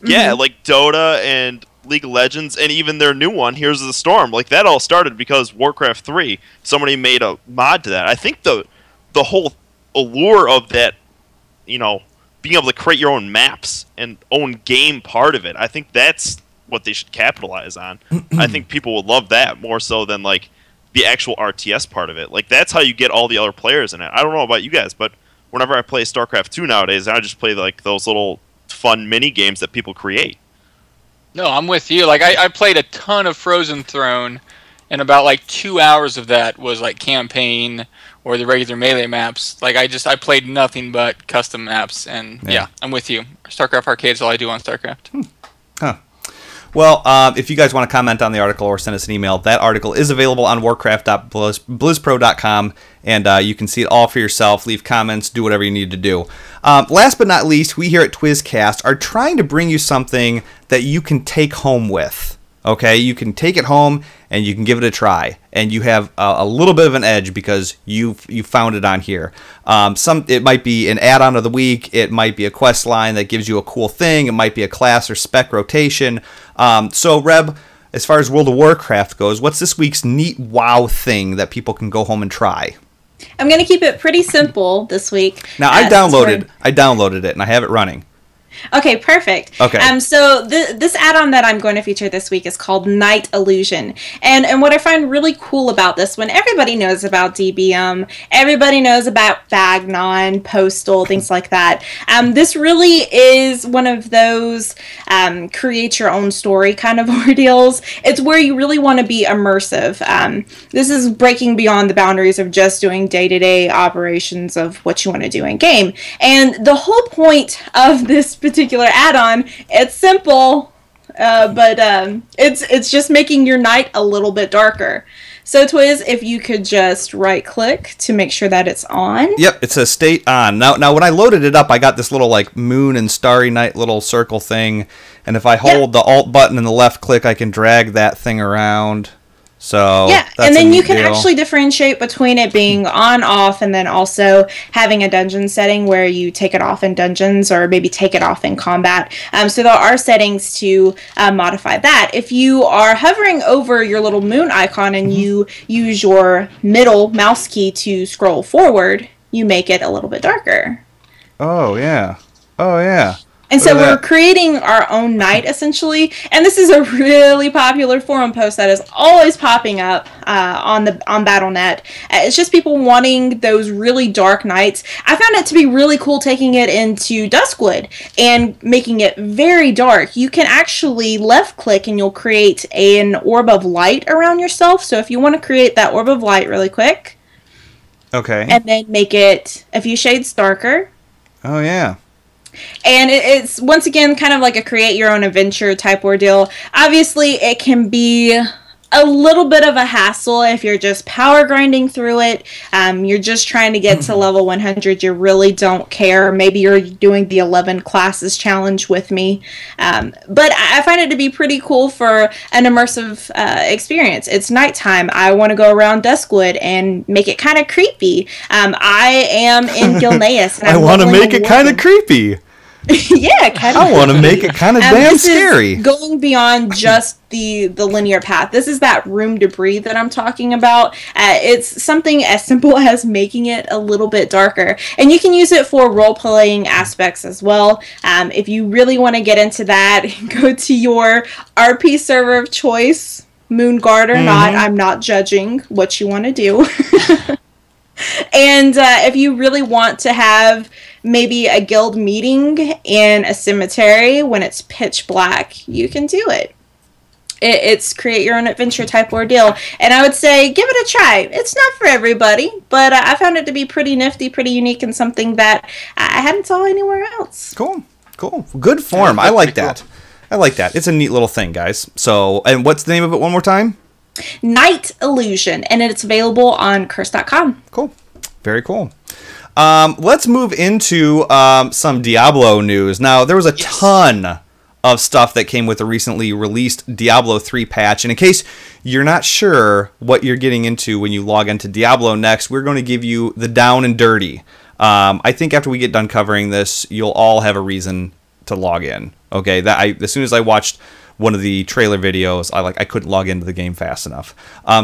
Yeah, like Dota and League of Legends, and even their new one, Heroes of the Storm. Like, that all started because Warcraft 3, somebody made a mod to that. I think the whole allure of that, being able to create your own maps and own game part of it, I think that's what they should capitalize on. I think people would love that more so than the actual RTS part of it. Like, that's how you get all the other players in it. I don't know about you guys, but whenever I play StarCraft 2 nowadays, I just play those little fun mini games that people create. No, I'm with you. Like, I played a ton of Frozen Throne, and about 2 hours of that was campaign or the regular melee maps. Like, I played nothing but custom maps, and yeah, I'm with you. StarCraft Arcade is all I do on StarCraft. Huh. Well, if you guys want to comment on the article or send us an email, that article is available on warcraft.blizzpro.com, and you can see it all for yourself. Leave comments, do whatever you need to do. Last but not least, we here at Twizzcast are trying to bring you something that you can take home with. Okay, you can take it home and you can give it a try, and you have a little bit of an edge because you found it on here. It might be an add-on of the week, it might be a quest line that gives you a cool thing, it might be a class or spec rotation. So Reb, as far as World of Warcraft goes, what's this week's neat WoW thing that people can go home and try? I'm going to keep it pretty simple this week. Now I downloaded it and I have it running. Okay, perfect. Okay. So this add-on that I'm going to feature this week is called Night Illusion. And what I find really cool about this one, everybody knows about DBM, everybody knows about Fagnon, Postal, things like that. This really is one of those create your own story kind of ordeals. It's where you really want to be immersive. This is breaking beyond the boundaries of just doing day-to-day operations of what you want to do in game. And the whole point of this particular add-on. It's simple, but it's just making your night a little bit darker. So Twiz, if you could just right-click to make sure that it's on. Yep, it says state on. Now when I loaded it up, I got this little like moon and starry night little circle thing, and if I hold the Alt button and the left click, I can drag that thing around. So yeah, that's and then you can deal. actually differentiate between it being on, off, and then also having a dungeon setting where you take it off in dungeons or maybe take it off in combat. So there are settings to modify that. If you are hovering over your little moon icon and you use your middle mouse key to scroll forward, you make it a little bit darker. Oh, yeah. Oh, yeah. And so we're creating our own night, essentially. And this is a really popular forum post that is always popping up on Battle.net. It's just people wanting those really dark nights. I found it to be really cool taking it into Duskwood and making it very dark. You can actually left-click and you'll create an orb of light around yourself. So if you want to create that orb of light really quick. Okay. And then make it a few shades darker. Oh, yeah. And it's, once again, kind of like a create-your-own-adventure type ordeal. Obviously, it can be a little bit of a hassle if you're just power grinding through it. You're just trying to get to level 100. You really don't care. Maybe you're doing the 11 classes challenge with me. But I find it to be pretty cool for an immersive experience. It's nighttime. I want to go around Duskwood and make it kind of creepy. I am in Gilneas. And I want to make it kind of creepy. Yeah, kind of. I want to make it kind of damn scary. Going beyond just the linear path. This is that room debris that I'm talking about. It's something as simple as making it a little bit darker. And you can use it for role-playing aspects as well. If you really want to get into that, go to your RP server of choice, Moonguard or not. I'm not judging what you want to do. And if you really want to have maybe a guild meeting in a cemetery when it's pitch black, you can do it. It's create your own adventure type ordeal. And I would say give it a try. It's not for everybody, but I found it to be pretty nifty, pretty unique, and something that I hadn't saw anywhere else. Cool. Cool. Good form. I like that. Cool. I like that. It's a neat little thing, guys. So, and what's the name of it one more time? Night Illusion, and it's available on curse.com. Cool. Very cool. Let's move into some Diablo news. Now, there was a ton of stuff that came with the recently released Diablo 3 patch. And in case you're not sure what you're getting into when you log into Diablo next, we're going to give you the down and dirty. I think after we get done covering this, you'll all have a reason to log in. Okay, as soon as I watched one of the trailer videos, I couldn't log into the game fast enough.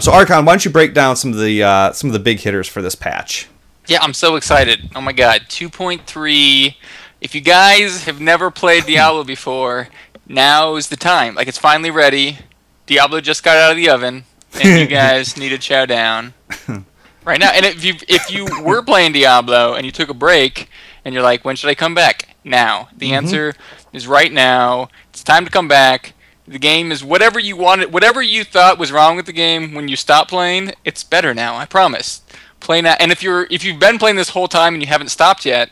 So Archon, why don't you break down some of the big hitters for this patch? Yeah, I'm so excited. Oh my god, 2.3. If you guys have never played Diablo before, now is the time. Like, it's finally ready. Diablo just got out of the oven, and you guys need to chow down right now. And if you were playing Diablo and you took a break and you're like, when should I come back? Now. The answer is right now. It's time to come back. The game is whatever you wanted, whatever you thought was wrong with the game when you stopped playing, it's better now, I promise. Play now. And if you've been playing this whole time and you haven't stopped yet,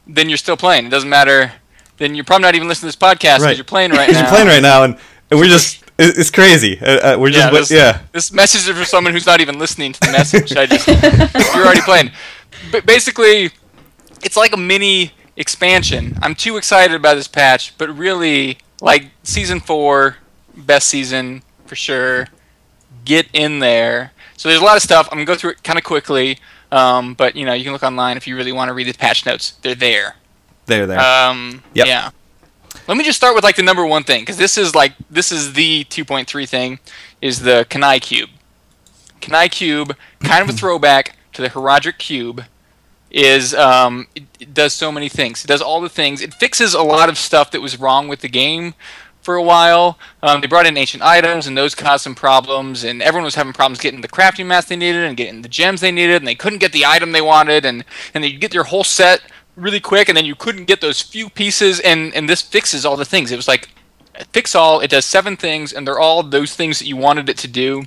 then you're still playing. It doesn't matter. Then you're probably not even listening to this podcast because you're playing right now. You're playing right now, and we're just, it's crazy. We're just, This message is for someone who's not even listening to the message. You're already playing. But basically, it's like a mini expansion. I'm too excited about this patch, but really, like, Season 4, best season for sure. Get in there. So there's a lot of stuff. I'm going to go through it kind of quickly, but, you can look online if you really want to read the patch notes. They're there. They're there. Yep. Yeah. Let me just start with, like, the number one thing, because this is the 2.3 thing, is the Kanai Cube. Kanai Cube, kind of a throwback to the Herodric Cube, is it does so many things. It does all the things. It fixes a lot of stuff that was wrong with the game for a while. They brought in ancient items, and those caused some problems, and everyone was having problems getting the crafting mats they needed and getting the gems they needed, and they couldn't get the item they wanted, and they'd get their whole set really quick, and then you couldn't get those few pieces, and this fixes all the things. It was like, fix all. It does 7 things, and they're all those things that you wanted it to do.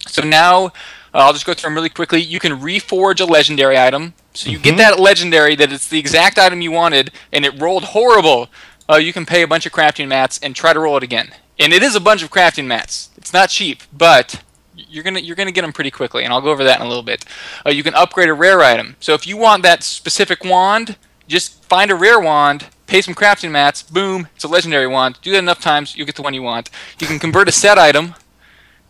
So now, I'll just go through them really quickly. You can reforge a legendary item So you get that legendary that it's the exact item you wanted, and it rolled horrible. You can pay a bunch of crafting mats and try to roll it again. And it is a bunch of crafting mats. It's not cheap, but you're gonna get them pretty quickly, and I'll go over that in a little bit. You can upgrade a rare item. So if you want that specific wand, just find a rare wand, pay some crafting mats, boom, it's a legendary wand. Do that enough times, you'll get the one you want. You can convert a set item.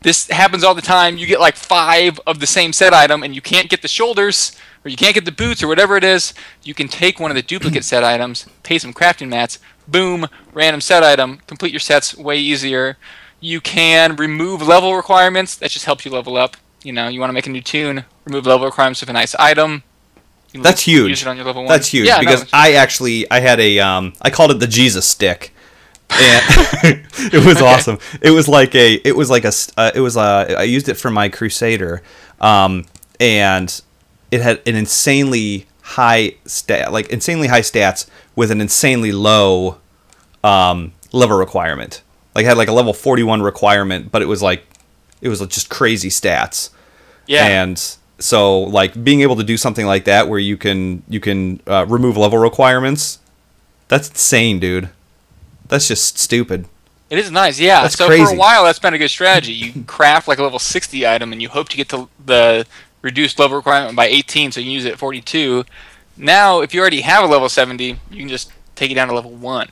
This happens all the time. You get like 5 of the same set item, and you can't get the shoulders, or you can't get the boots, or whatever it is. You can take one of the duplicate set items, pay some crafting mats, boom, random set item, complete your sets way easier. You can remove level requirements. That just helps you level up. You know, you want to make a new tune, remove level requirements of a nice item. That's huge. Use it on your level 1. That's huge, because I had a I called it the Jesus stick. And it was awesome. I used it for my Crusader, and it had an insanely high stats with an insanely low level requirement. Like, it had like a level 41 requirement, but it was just crazy stats. Yeah. And so, like, being able to do something like that where you can remove level requirements, that's insane, dude. That's just stupid. It is nice, yeah. That's so crazy. For a while, that's been a good strategy. You craft like a level 60 item, and you hope to get to the reduced level requirement by 18, so you can use it at 42. Now, if you already have a level 70, you can just take it down to level 1,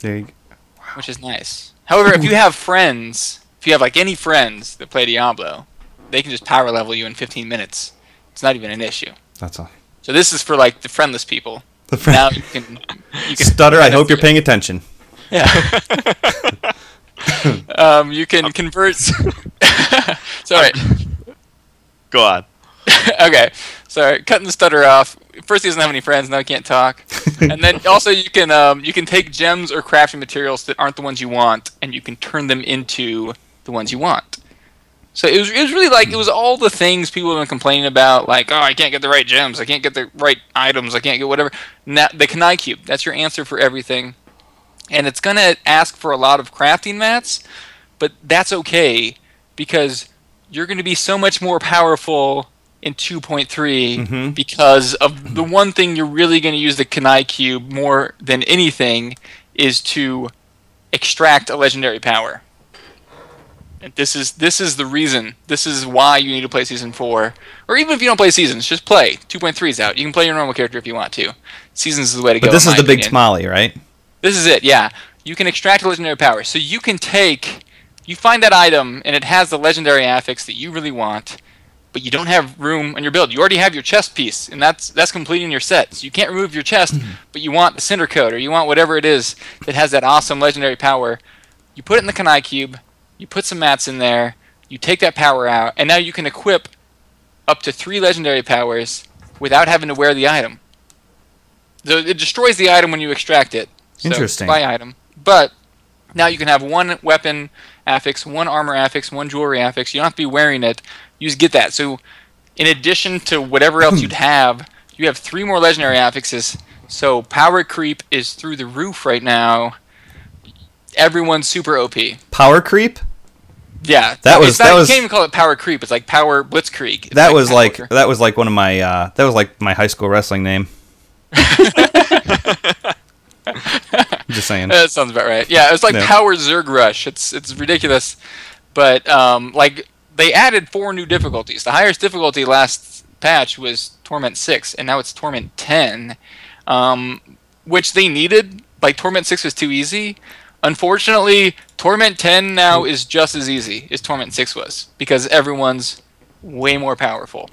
which is nice. However, if you have friends, if you have like any friends that play Diablo, they can just power level you in 15 minutes. It's not even an issue. That's all. So this is for like the friendless people. Now you can Stutter, I hope you're paying attention. Yeah. You can convert. Sorry. Go on. Okay. Sorry, cutting the stutter off. First, he doesn't have any friends. Now he can't talk. And then also you can take gems or crafting materials that aren't the ones you want, and you can turn them into the ones you want. So it was really like, it was all the things people have been complaining about, like, oh, I can't get the right gems, I can't get the right items, I can't get whatever. Now, the Kanai Cube, that's your answer for everything. And it's going to ask for a lot of crafting mats, but that's okay, because you're going to be so much more powerful in 2.3 because of the one thing you're really going to use the Kanai Cube more than anything is to extract a legendary power. And this is the reason. This is why you need to play Season 4. Or even if you don't play Seasons, just play. 2.3 is out. You can play your normal character if you want to. Seasons is the way to go. But this is the big tamale, right? This is it, yeah. You can extract a legendary power. So you can take... You find that item, and it has the legendary affix that you really want, but you don't have room on your build. You already have your chest piece, and that's completing your set. So you can't remove your chest, but you want the Cinder Coat, or you want whatever it is that has that awesome legendary power. You put it in the Kanai Cube, you put some mats in there, you take that power out, and now you can equip up to 3 legendary powers without having to wear the item. So it destroys the item when you extract it. So Interesting. By item. But now you can have 1 weapon affix, 1 armor affix, 1 jewelry affix. You don't have to be wearing it. You just get that. So in addition to whatever else you'd have, you have 3 more legendary affixes. So power creep is through the roof right now. Everyone's super OP. Power creep? Yeah, that was you can't even call it power creep. It's like power blitzkrieg. It's that was like one of my that was like my high school wrestling name. Just saying. That sounds about right. Yeah, it's like Power Zerg Rush. It's ridiculous, but like they added 4 new difficulties. The highest difficulty last patch was Torment 6, and now it's Torment 10, which they needed. Like Torment 6 was too easy. Unfortunately, Torment 10 now is just as easy as Torment 6 was, because everyone's way more powerful.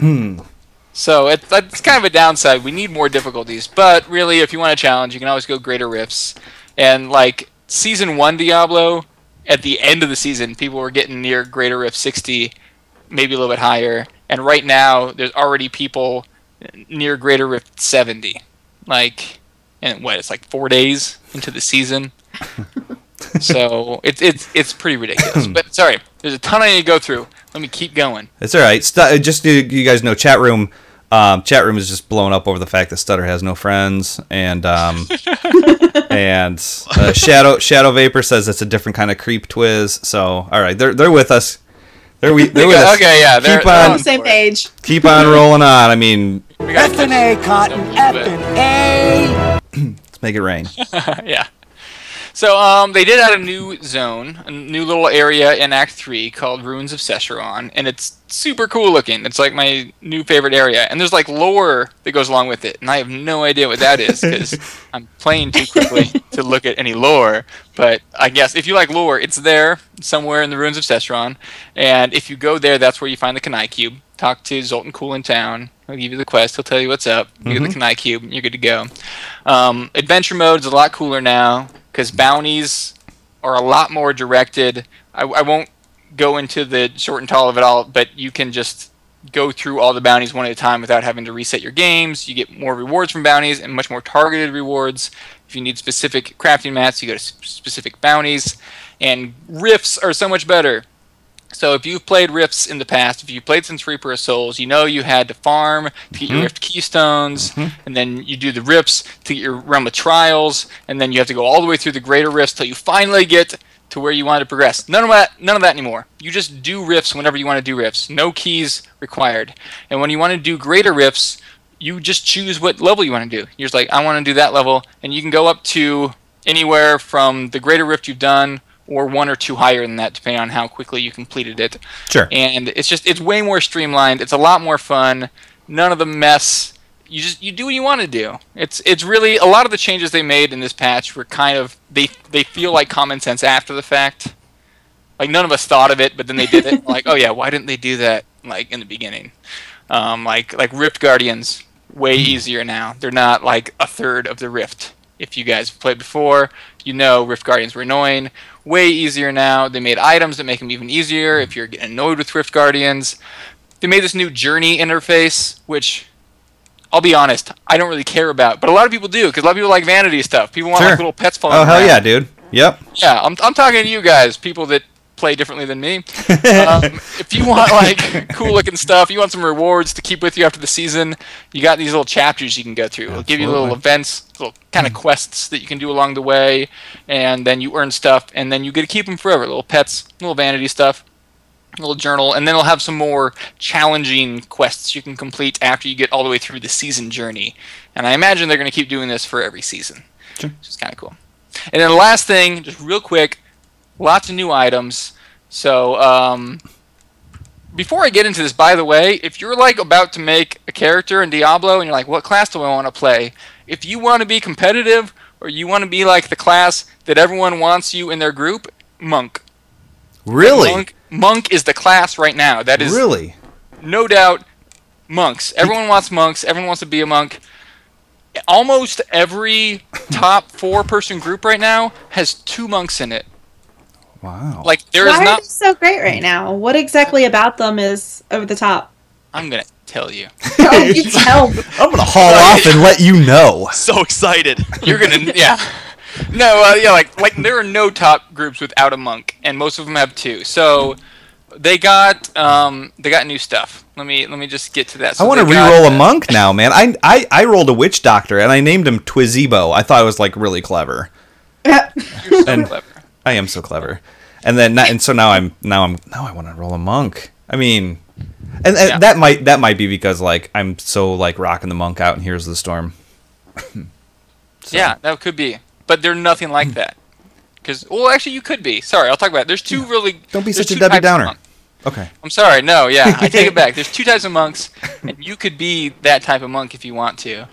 So it's kind of a downside. We need more difficulties, but really, if you want a challenge, you can always go Greater Rifts. And like Season 1 Diablo, at the end of the season, people were getting near Greater Rift 60, maybe a little bit higher. And right now, there's already people near Greater Rift 70. Like, and what? It's like 4 days into the season. So it's pretty ridiculous. But sorry, there's a ton I need to go through. Let me keep going. It's all right. Just so you guys know, chat room is just blowing up over the fact that Stutter has no friends, and and Shadow Vapor says it's a different kind of creep Twiz. So all right, they're with us. They're with us. Okay, yeah, they're on the same page. Keep on rolling on. I mean, we F and A, Cotton. F and A. Let's make it rain. Yeah. So they did add a new zone, a new little area in Act 3 called Ruins of Sescheron, and it's super cool looking. It's like my new favorite area, and there's like lore that goes along with it, and I have no idea what that is because I'm playing too quickly to look at any lore. But I guess if you like lore, it's there somewhere in the Ruins of Sescheron, and if you go there, that's where you find the Kanai Cube. Talk to Zoltan Cool in town. He'll give you the quest. He'll tell you what's up. You get the Kanai Cube, and you're good to go. Adventure mode is a lot cooler now because bounties are a lot more directed. I won't go into the short and tall of it all, but you can just go through all the bounties one at a time without having to reset your games. You get more rewards from bounties and much more targeted rewards. If you need specific crafting mats, you go to specific bounties. And rifts are so much better. So if you've played Rifts in the past, if you've played since Reaper of Souls, you know you had to farm to get your Rift Keystones, and then you do the Rifts to get your Realm of Trials, and then you have to go all the way through the Greater Rifts till you finally get to where you want to progress. None of that anymore. You just do Rifts whenever you want to do Rifts. No keys required. And when you want to do Greater Rifts, you just choose what level you want to do. You're just like, I want to do that level, and you can go up to anywhere from the Greater Rift you've done or one or two higher than that, depending on how quickly you completed it. Sure. And it's way more streamlined. It's a lot more fun. None of the mess. You do what you want to do. It's really a lot of the changes they made in this patch were kind of they feel like common sense after the fact. Like none of us thought of it, but then they did it. Like, oh yeah, why didn't they do that like in the beginning? Like Rift Guardians, way easier now. They're not like a third of the Rift. If you guys have played before, you know Rift Guardians were annoying. Way easier now. They made items that make them even easier if you're getting annoyed with Rift Guardians. They made this new journey interface, which, I'll be honest, I don't really care about. But a lot of people do, because a lot of people like vanity stuff. People want like little pets following around. Oh, hell yeah, dude. Yep. Yeah, I'm talking to you guys, people that play differently than me. If you want like cool looking stuff, you want some rewards to keep with you after the season, you got these little chapters you can go through. It'll give you little events, little kind of quests that you can do along the way, and then you earn stuff, and then you get to keep them forever. Little pets, little vanity stuff, little journal, and then it'll have some more challenging quests you can complete after you get all the way through the season journey. And I imagine they're going to keep doing this for every season, which is kind of cool. And then the last thing, just real quick, lots of new items. So, before I get into this, by the way, if you're like about to make a character in Diablo and you're like, what class do I want to play? If you want to be competitive or you want to be like the class that everyone wants you in their group, Monk. Really? Monk is the class right now. That is really, no doubt, monks. Everyone wants monks. Everyone wants to be a monk. Almost every top 4-person group right now has 2 monks in it. Wow. Like there Why is not. are they so great right now? What exactly about them is over the top? I'm gonna tell you. Oh, you tell me. I'm gonna haul off and let you know. So excited. You're gonna, yeah. No, yeah, like there are no top groups without a monk, and most of them have 2. So they got new stuff. Let me just get to that. So I want to re-roll a monk now, man. I rolled a witch doctor and I named him Twizzebo. I thought it was like really clever. You're so clever. I am so clever. And then now I want to roll a monk. I mean, and that might be because like I'm so like rocking the monk out and Here's the Storm. So. Yeah, that could be. But they're nothing like that. Because, well, actually, you could be. Sorry, I'll talk about it. There's two really... Don't be such a Debbie Downer. Okay. I'm sorry. No, yeah, I take it back. There's 2 types of monks, and you could be that type of monk if you want to.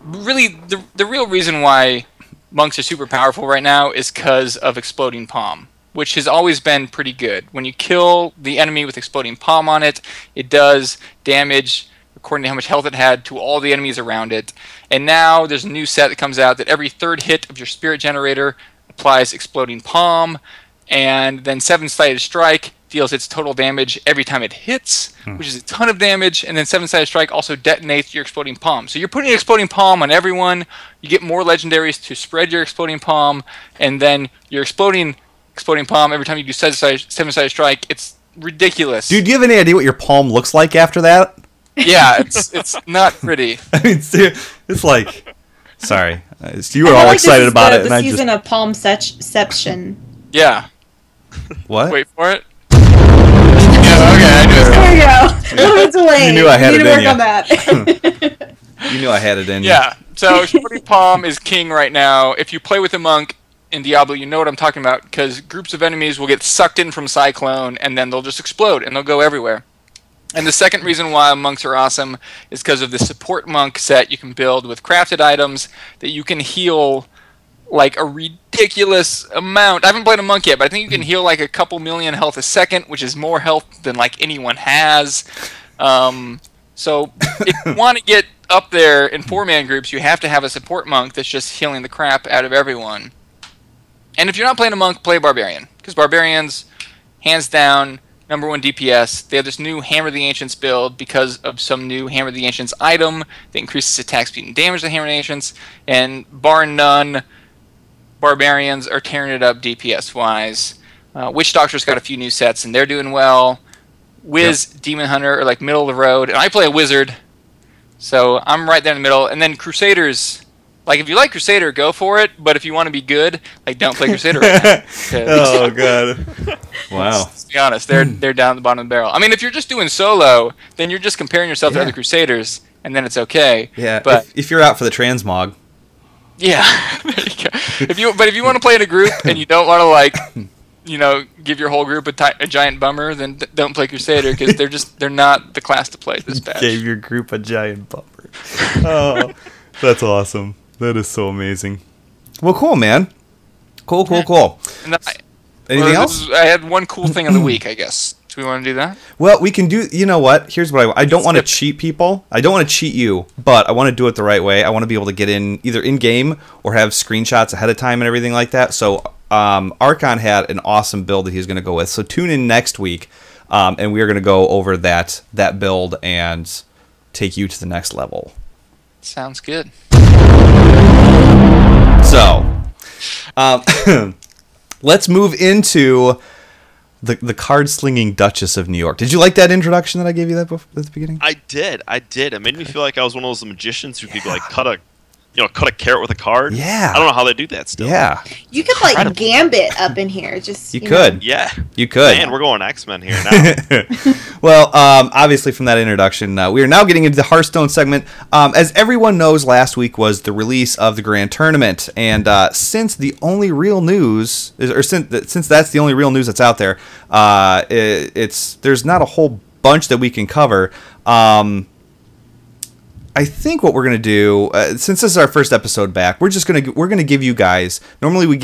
Really, the real reason why monks are super powerful right now is because of Exploding Palm, which has always been pretty good. When you kill the enemy with Exploding Palm on it, it does damage according to how much health it had to all the enemies around it. And now there's a new set that comes out that every 3rd hit of your spirit generator applies Exploding Palm, and then 7-sided strike deals its total damage every time it hits, which is a ton of damage, and then 7-sided strike also detonates your Exploding Palm. So you're putting Exploding Palm on everyone, you get more legendaries to spread your Exploding Palm, and then your Exploding Palm every time you do 7-sided strike. It's ridiculous. Dude, do you have any idea what your palm looks like after that? Yeah, it's not pretty. I mean, it's like... Sorry. You were all like excited about it. The season of Palmception. Yeah. What? Wait for it. Yeah, okay, I knew it. There you go. A little bit You knew I had we it need to in work on that. You knew I had it in you. Yeah. So Shorty Palm is king right now. If you play with a monk in Diablo, you know what I'm talking about, because groups of enemies will get sucked in from Cyclone, and then they'll just explode, and they'll go everywhere. And the second reason why monks are awesome is because of the support monk set you can build with crafted items that you can heal like a ridiculous amount. I haven't played a monk yet, but I think you can heal like a couple million health a second, which is more health than like anyone has. So if you want to get up there in 4-man groups, you have to have a support monk that's just healing the crap out of everyone. And if you're not playing a monk, play a barbarian, because barbarians, hands down, #1 DPS. They have this new Hammer of the Ancients build because of some new Hammer of the Ancients item that increases attack speed and damage to Hammer of the Ancients, and bar none, barbarians are tearing it up DPS-wise. Witch Doctor's got a few new sets, and they're doing well. Wiz, Demon Hunter are like middle of the road, and I play a Wizard, so I'm right there in the middle. And then Crusaders, like if you like Crusader, go for it, but if you want to be good, like don't play Crusader right now. Oh god. Wow. Let's be honest, they're down at the bottom of the barrel. I mean, if you're just doing solo, then you're just comparing yourself to other Crusaders, and then it's okay. Yeah, but if you're out for the transmog. Yeah, there you go. If you want to play in a group and you don't want to like, you know, give your whole group a giant bummer, then don't play Crusader, because they're not the class to play this patch. Gave your group a giant bummer. Oh, that's awesome. That is so amazing. Well, cool, man. Cool. And Anything else? I had one cool thing of the week, I guess. Do we want to do that? Well, we can do. You know what? Here's what I don't want to cheat people. I don't want to cheat you, but I want to do it the right way. I want to be able to get in either in game or have screenshots ahead of time and everything like that. So, Archon had an awesome build that he's going to go with. So tune in next week, and we are going to go over that build and take you to the next level. Sounds good. So, let's move into the card-slinging Duchess of New York. Did you like that introduction that I gave you at the beginning? I did. It made me feel like I was one of those magicians who could like cut a carrot with a card. Yeah. I don't know how they do that still. Yeah. You could like gambit up in here. Just You could. know. Yeah. You could. Man, we're going X-Men here now. Well, obviously from that introduction, we are now getting into the Hearthstone segment. As everyone knows, last week was the release of the Grand Tournament, and since the only real news, since that's the only real news that's out there, there's not a whole bunch that we can cover. I think what we're gonna do, since this is our first episode back, we're gonna give you guys. Normally we're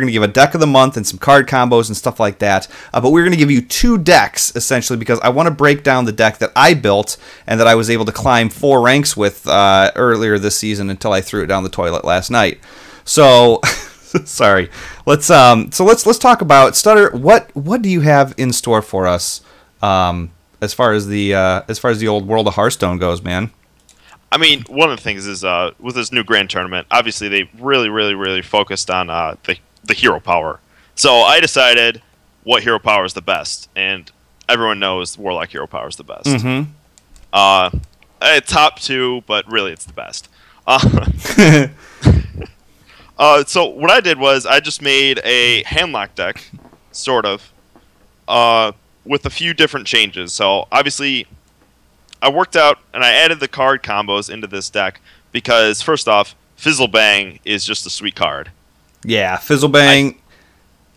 gonna give a deck of the month and some card combos and stuff like that. But we're gonna give you 2 decks essentially, because I want to break down the deck that I built and that I was able to climb 4 ranks with earlier this season until I threw it down the toilet last night. So, sorry. Let's talk about Stutter. What do you have in store for us as far as the old world of Hearthstone goes, man? I mean, one of the things is with this new Grand Tournament, obviously they really focused on the hero power. So I decided what hero power is the best, and everyone knows Warlock hero power is the best. Mm-hmm. Top 2, but really it's the best. So what I did was I just made a handlock deck, sort of, with a few different changes. So obviously I worked out and I added the card combos into this deck because, first off, Fizzle Bang is just a sweet card. Yeah, Fizzle Bang,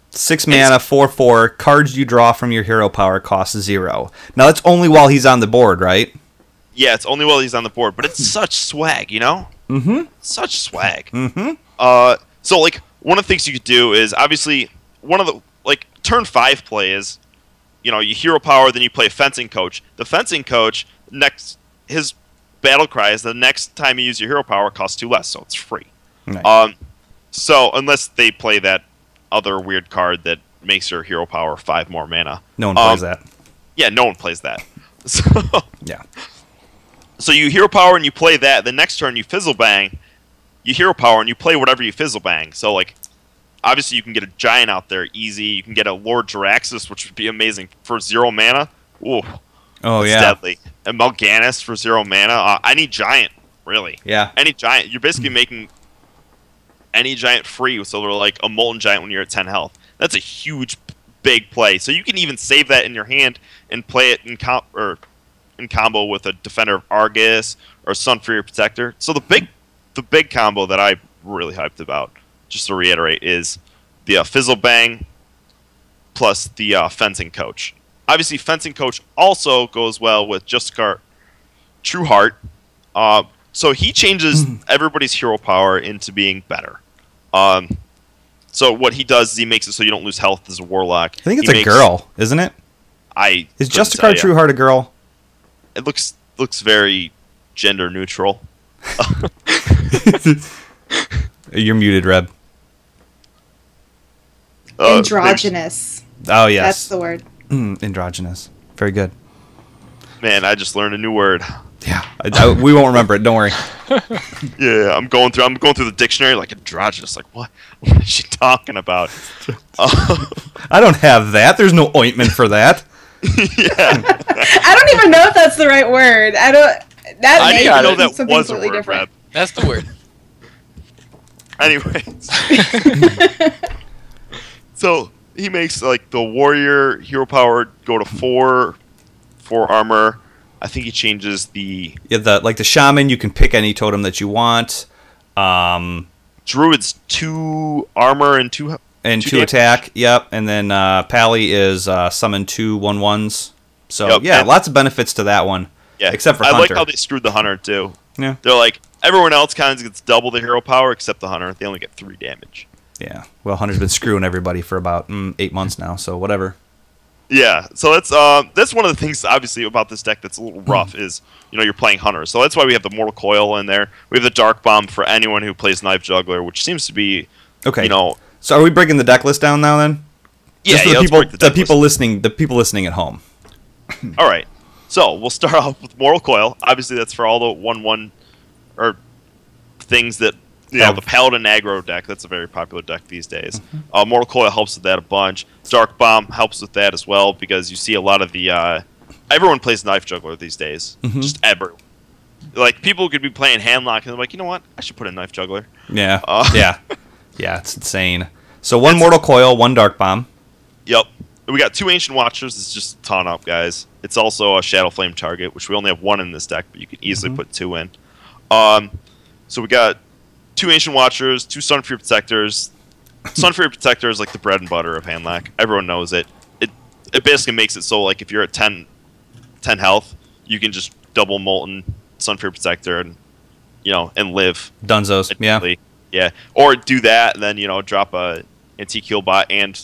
6 mana, 4/4. Cards you draw from your hero power cost 0. Now that's only while he's on the board, right? Yeah, it's only while he's on the board, but it's such swag, you know? Mm-hmm. Such swag. Mm-hmm. So like one of the things you could do is obviously one of the turn 5 play is, you hero power, then you play Fencing Coach. The Fencing Coach, his battle cry is the next time you use your hero power costs 2 less, so it's free. Nice. So unless they play that other weird card that makes your hero power 5 more mana. No one plays that. Yeah, no one plays that. So, yeah. So you hero power and you play that. The next turn you Fizzle Bang, you hero power and you play whatever you Fizzle Bang. So obviously you can get a giant out there easy. You can get a Lord Jaraxxus, which would be amazing for 0 mana. Ooh. Oh, That's deadly. And Mal'Ganis for 0 mana. Any giant, really. Yeah. Any giant. You're basically making any giant free, so they're like a Molten Giant when you're at 10 health. That's a huge, big play. So you can even save that in your hand and play it in in combo with a Defender of Argus or Sunfury Protector. So the big combo that I'm really hyped about, just to reiterate, is the Fizzle Bang plus the Fencing Coach. Obviously, Fencing Coach also goes well with Justicar Trueheart. So he changes everybody's hero power into being better. So what he does is he makes it so you don't lose health as a Warlock. I think it's a girl, isn't it? Is Justicar Trueheart a girl? It looks very gender neutral. You're muted, Reb. Androgynous. Oh, yes. That's the word. Androgynous. Very good. Man, I just learned a new word. Yeah, we won't remember it. Don't worry. Yeah, I'm going through the dictionary like androgynous. Like what? What is she talking about? I don't have that. There's no ointment for that. Yeah. I don't even know if that's the right word. I didn't know that something was a completely word, different. Reb. That's the word. Anyways. So he makes like the warrior hero power go to 4 armor. I think he changes the shaman. You can pick any totem that you want. Druid's 2 armor and 2 attack. Yep, and then Pally is summon 2 1/1s. So yep. Lots of benefits to that one. Yeah, except for I Hunter. like how they screwed the Hunter too. Yeah, they're like everyone else kind of gets double the hero power except the Hunter. They only get 3 damage. Yeah, well, Hunter's been screwing everybody for about 8 months now. So whatever. Yeah, so that's one of the things obviously about this deck that's a little rough is you're playing Hunter, so that's why we have the Mortal Coil in there. We have the Dark Bomb for anyone who plays Knife Juggler, which seems to be okay. So are we breaking the deck list down now then? Yeah, just for the people listening at home. All right, so we'll start off with Mortal Coil. Obviously, that's for all the 1/1 or things that. The Paladin aggro deck, that's a very popular deck these days. Mortal Coil helps with that a bunch. Dark Bomb helps with that as well, because you see a lot of the... everyone plays Knife Juggler these days. Just everyone. Like, people could be playing Handlock, and they're like, you know what? I should put a Knife Juggler. Yeah. Yeah, it's insane. So 1 Mortal Coil, 1 Dark Bomb. Yep. We got 2 Ancient Watchers. It's just a ton up, guys. It's also a Shadow Flame target, which we only have 1 in this deck, but you can easily put 2 in. So we got 2 Ancient Watchers, 2 Sunfury Protectors. Sunfury Protector is like the bread and butter of Handlock. Everyone knows it. It basically makes it so like if you're at 10 health, you can just double Molten Sunfury Protector and live. Dunzos. Yeah. Or do that and then drop a Antique Heal Bot and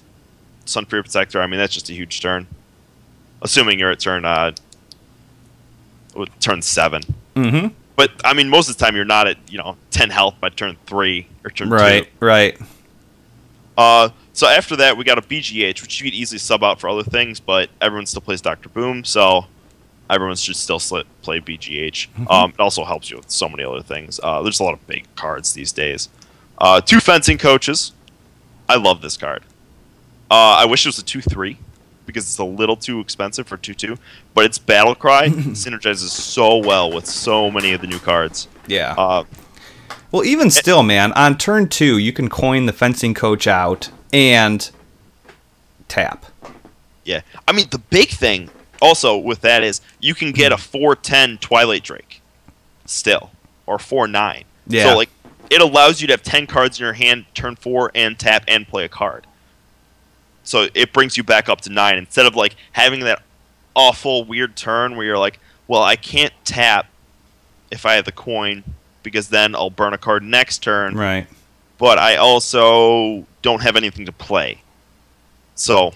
Sunfury Protector. I mean that's just a huge turn. Assuming you're at turn 7. Mm-hmm. But, I mean, most of the time you're not at, 10 health by turn 3 or turn 2. Right. So after that, we got a BGH, which you could easily sub out for other things, but everyone still plays Dr. Boom, so everyone should still play BGH. It also helps you with so many other things. There's a lot of big cards these days. 2 Fencing Coaches. I love this card. I wish it was a 2/3. Because it's a little too expensive for 2/2, but its Battle Cry synergizes so well with so many of the new cards. Yeah. Well, even still, man, on turn 2, you can coin the Fencing Coach out and tap. Yeah. I mean, the big thing also with that is you can get a 4/10 Twilight Drake still, or 4/9. Yeah. So, like, it allows you to have 10 cards in your hand, turn 4, and tap and play a card. So it brings you back up to 9 instead of like having that awful weird turn where you're like, well, I can't tap if I have the coin because then I'll burn a card next turn. Right. But I also don't have anything to play. So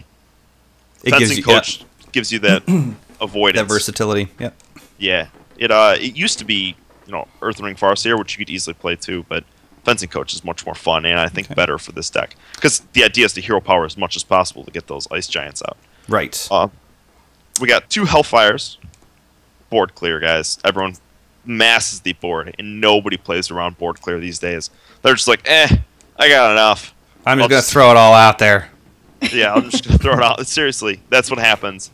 Fencing Coach gives you that avoidance. That versatility. Yep. Yeah. It used to be, Earthring Farseer, which you could easily play too, but Fencing Coach is much more fun and I think better for this deck. Because the idea is to hero power as much as possible to get those Ice Giants out. Right. We got 2 Hellfires. Board clear, guys. Everyone masses the board, and nobody plays around board clear these days. They're just like, I got enough. I'm just going to throw it all out there. Yeah, I'm just going to throw it out. Seriously, that's what happens.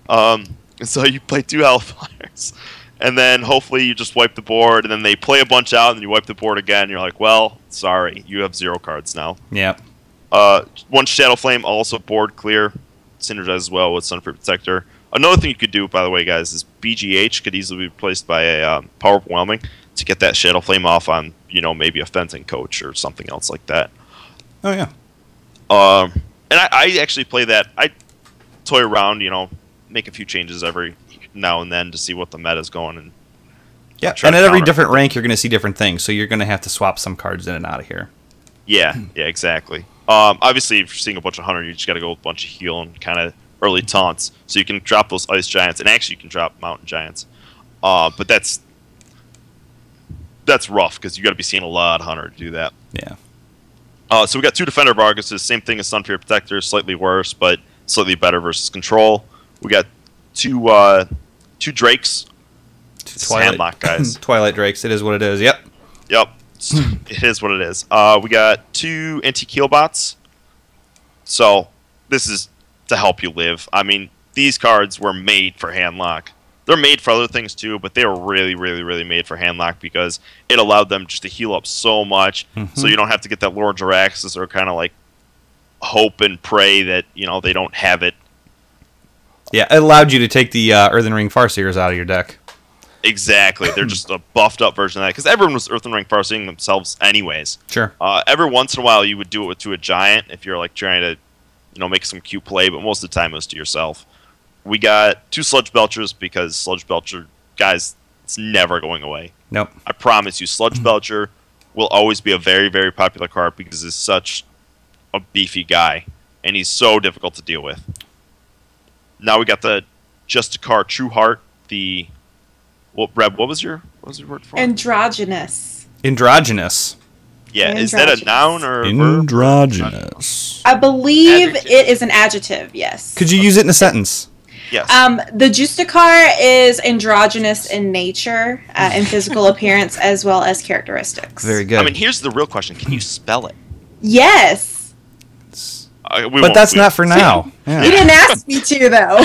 So you play 2 Hellfires. And then hopefully you just wipe the board, and then they play a bunch out, and you wipe the board again. And you're like, well, sorry, you have 0 cards now. Yep. 1 Shadow Flame, also board clear, synergizes well with Sunfury Protector. Another thing you could do, by the way, guys, is BGH could easily be replaced by a Power Overwhelming to get that Shadow Flame off on, maybe a fencing coach or something else like that. Oh, yeah. And I actually play that. I toy around, make a few changes every now and then to see what the meta's going. And and at every different rank, you're going to see different things, so you're going to have to swap some cards in and out of here. Yeah, exactly. Obviously, if you're seeing a bunch of Hunter, you just got to go with a bunch of heal and kind of early taunts, so you can drop those Ice Giants, and actually you can drop Mountain Giants. But that's rough, because you got to be seeing a lot of Hunter to do that. Yeah. So we got 2 Defender of Arguses, same thing as Sunfear Protector, slightly worse, but slightly better versus Control. We got two Drakes. Twilight Handlock, guys. Twilight Drakes. It is what it is. Yep. It is what it is. We got 2 Anti-Keel Bots. So this is to help you live. I mean, these cards were made for Handlock. They're made for other things too, but they were really, really, really made for Handlock because it allowed them just to heal up so much, so you don't have to get that Lord Jaraxxus or kind of like hope and pray that they don't have it. Yeah, it allowed you to take the Earthen Ring Farseers out of your deck. Exactly, they're just a buffed up version of that because everyone was Earthen Ring Farseeing themselves anyways. Sure. Every once in a while, you would do it to a giant if you're like trying to, make some cute play, but most of the time it was to yourself. We got 2 Sludge Belchers because Sludge Belcher, guys, it's never going away. Nope. I promise you, Sludge Belcher will always be a very, very popular card because he's such a beefy guy, and he's so difficult to deal with. Now we got the Justicar True Heart, the... Well, Reb, what was your word for it? Androgynous. Androgynous. Yeah, is that a noun or a verb? Androgynous. I believe Adjective. it is an adjective, yes. Could you use it in a sentence? Yes. The Justicar is androgynous in nature, in physical appearance, as well as characteristics. Very good. I mean, here's the real question. Can you spell it? Yes. But that's not for now. Yeah. You didn't ask me to, though.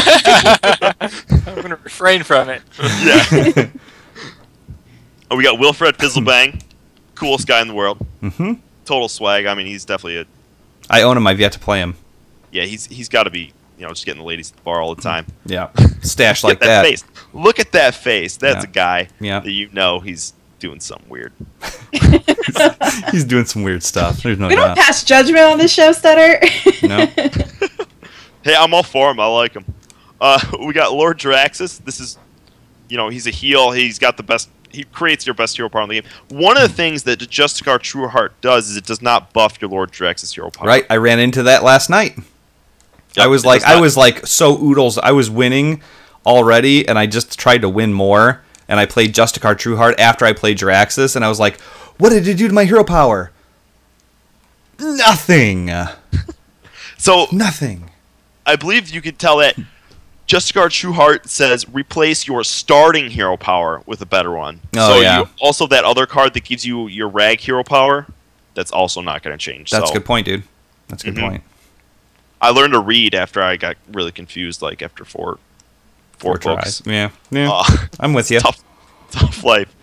I'm going to refrain from it. Yeah. We got Wilfred Fizzlebang. Coolest guy in the world. Mm-hmm. Total swag. I mean, he's definitely I own him. I've yet to play him. Yeah, he's got to be, just getting the ladies at the bar all the time. Yeah. Stash like that face. Look at that face. That's a guy that he's doing something weird. He's doing some weird stuff. There's no We doubt. don't pass judgment on this show, Stutter. No. Hey, I'm all for him. I like him. We got Lord Jaraxxus. This is, he's a heal. He's got the best. He creates your best hero power in the game. One of the things that the Justicar True Heart does is it does not buff your Lord Jaraxxus hero power. Right. I ran into that last night. Yep, I was like so oodles. I was winning already, and I just tried to win more. And I played Justicar True Heart after I played Jaraxxus, and I was like, "What did it do to my hero power?" Nothing. So nothing. I believe you could tell that Justicar True Heart says replace your starting hero power with a better one. Oh, so yeah. Also that other card that gives you your rag hero power, that's also not going to change. That's a good point, dude. That's a good point. I learned to read after I got really confused, like after four books. Tries. Yeah. I'm with you. Tough life.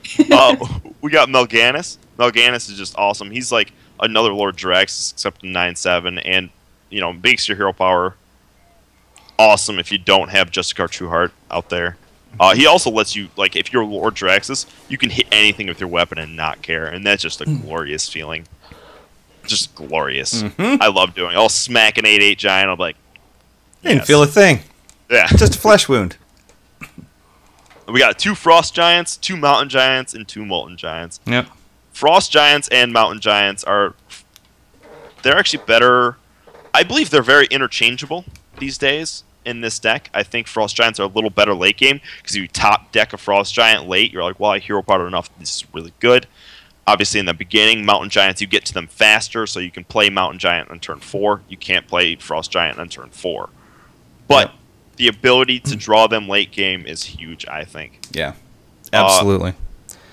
We got Melganis. Melganis is just awesome. He's like another Lord Jaraxxus, except in 9/7, and makes your hero power awesome if you don't have Justicar True Heart out there. He also lets you, like, if you're Lord Jaraxxus, you can hit anything with your weapon and not care, and that's just a glorious feeling. Just glorious. I love doing it. I'll smack an 8/8 giant. I'm like, I didn't feel a thing. Yeah. Just a flesh wound. We got 2 Frost Giants, 2 Mountain Giants, and 2 Molten Giants. Yep. Frost Giants and Mountain Giants they're actually better. I believe they're very interchangeable these days in this deck. I think Frost Giants are a little better late game because if you top deck a Frost Giant late, you're like, well, I hero powered enough. This is really good. Obviously, in the beginning, Mountain Giants, you get to them faster, so you can play Mountain Giant on turn 4. You can't play Frost Giant on turn 4. But the ability to draw them late game is huge, I think. Yeah, absolutely.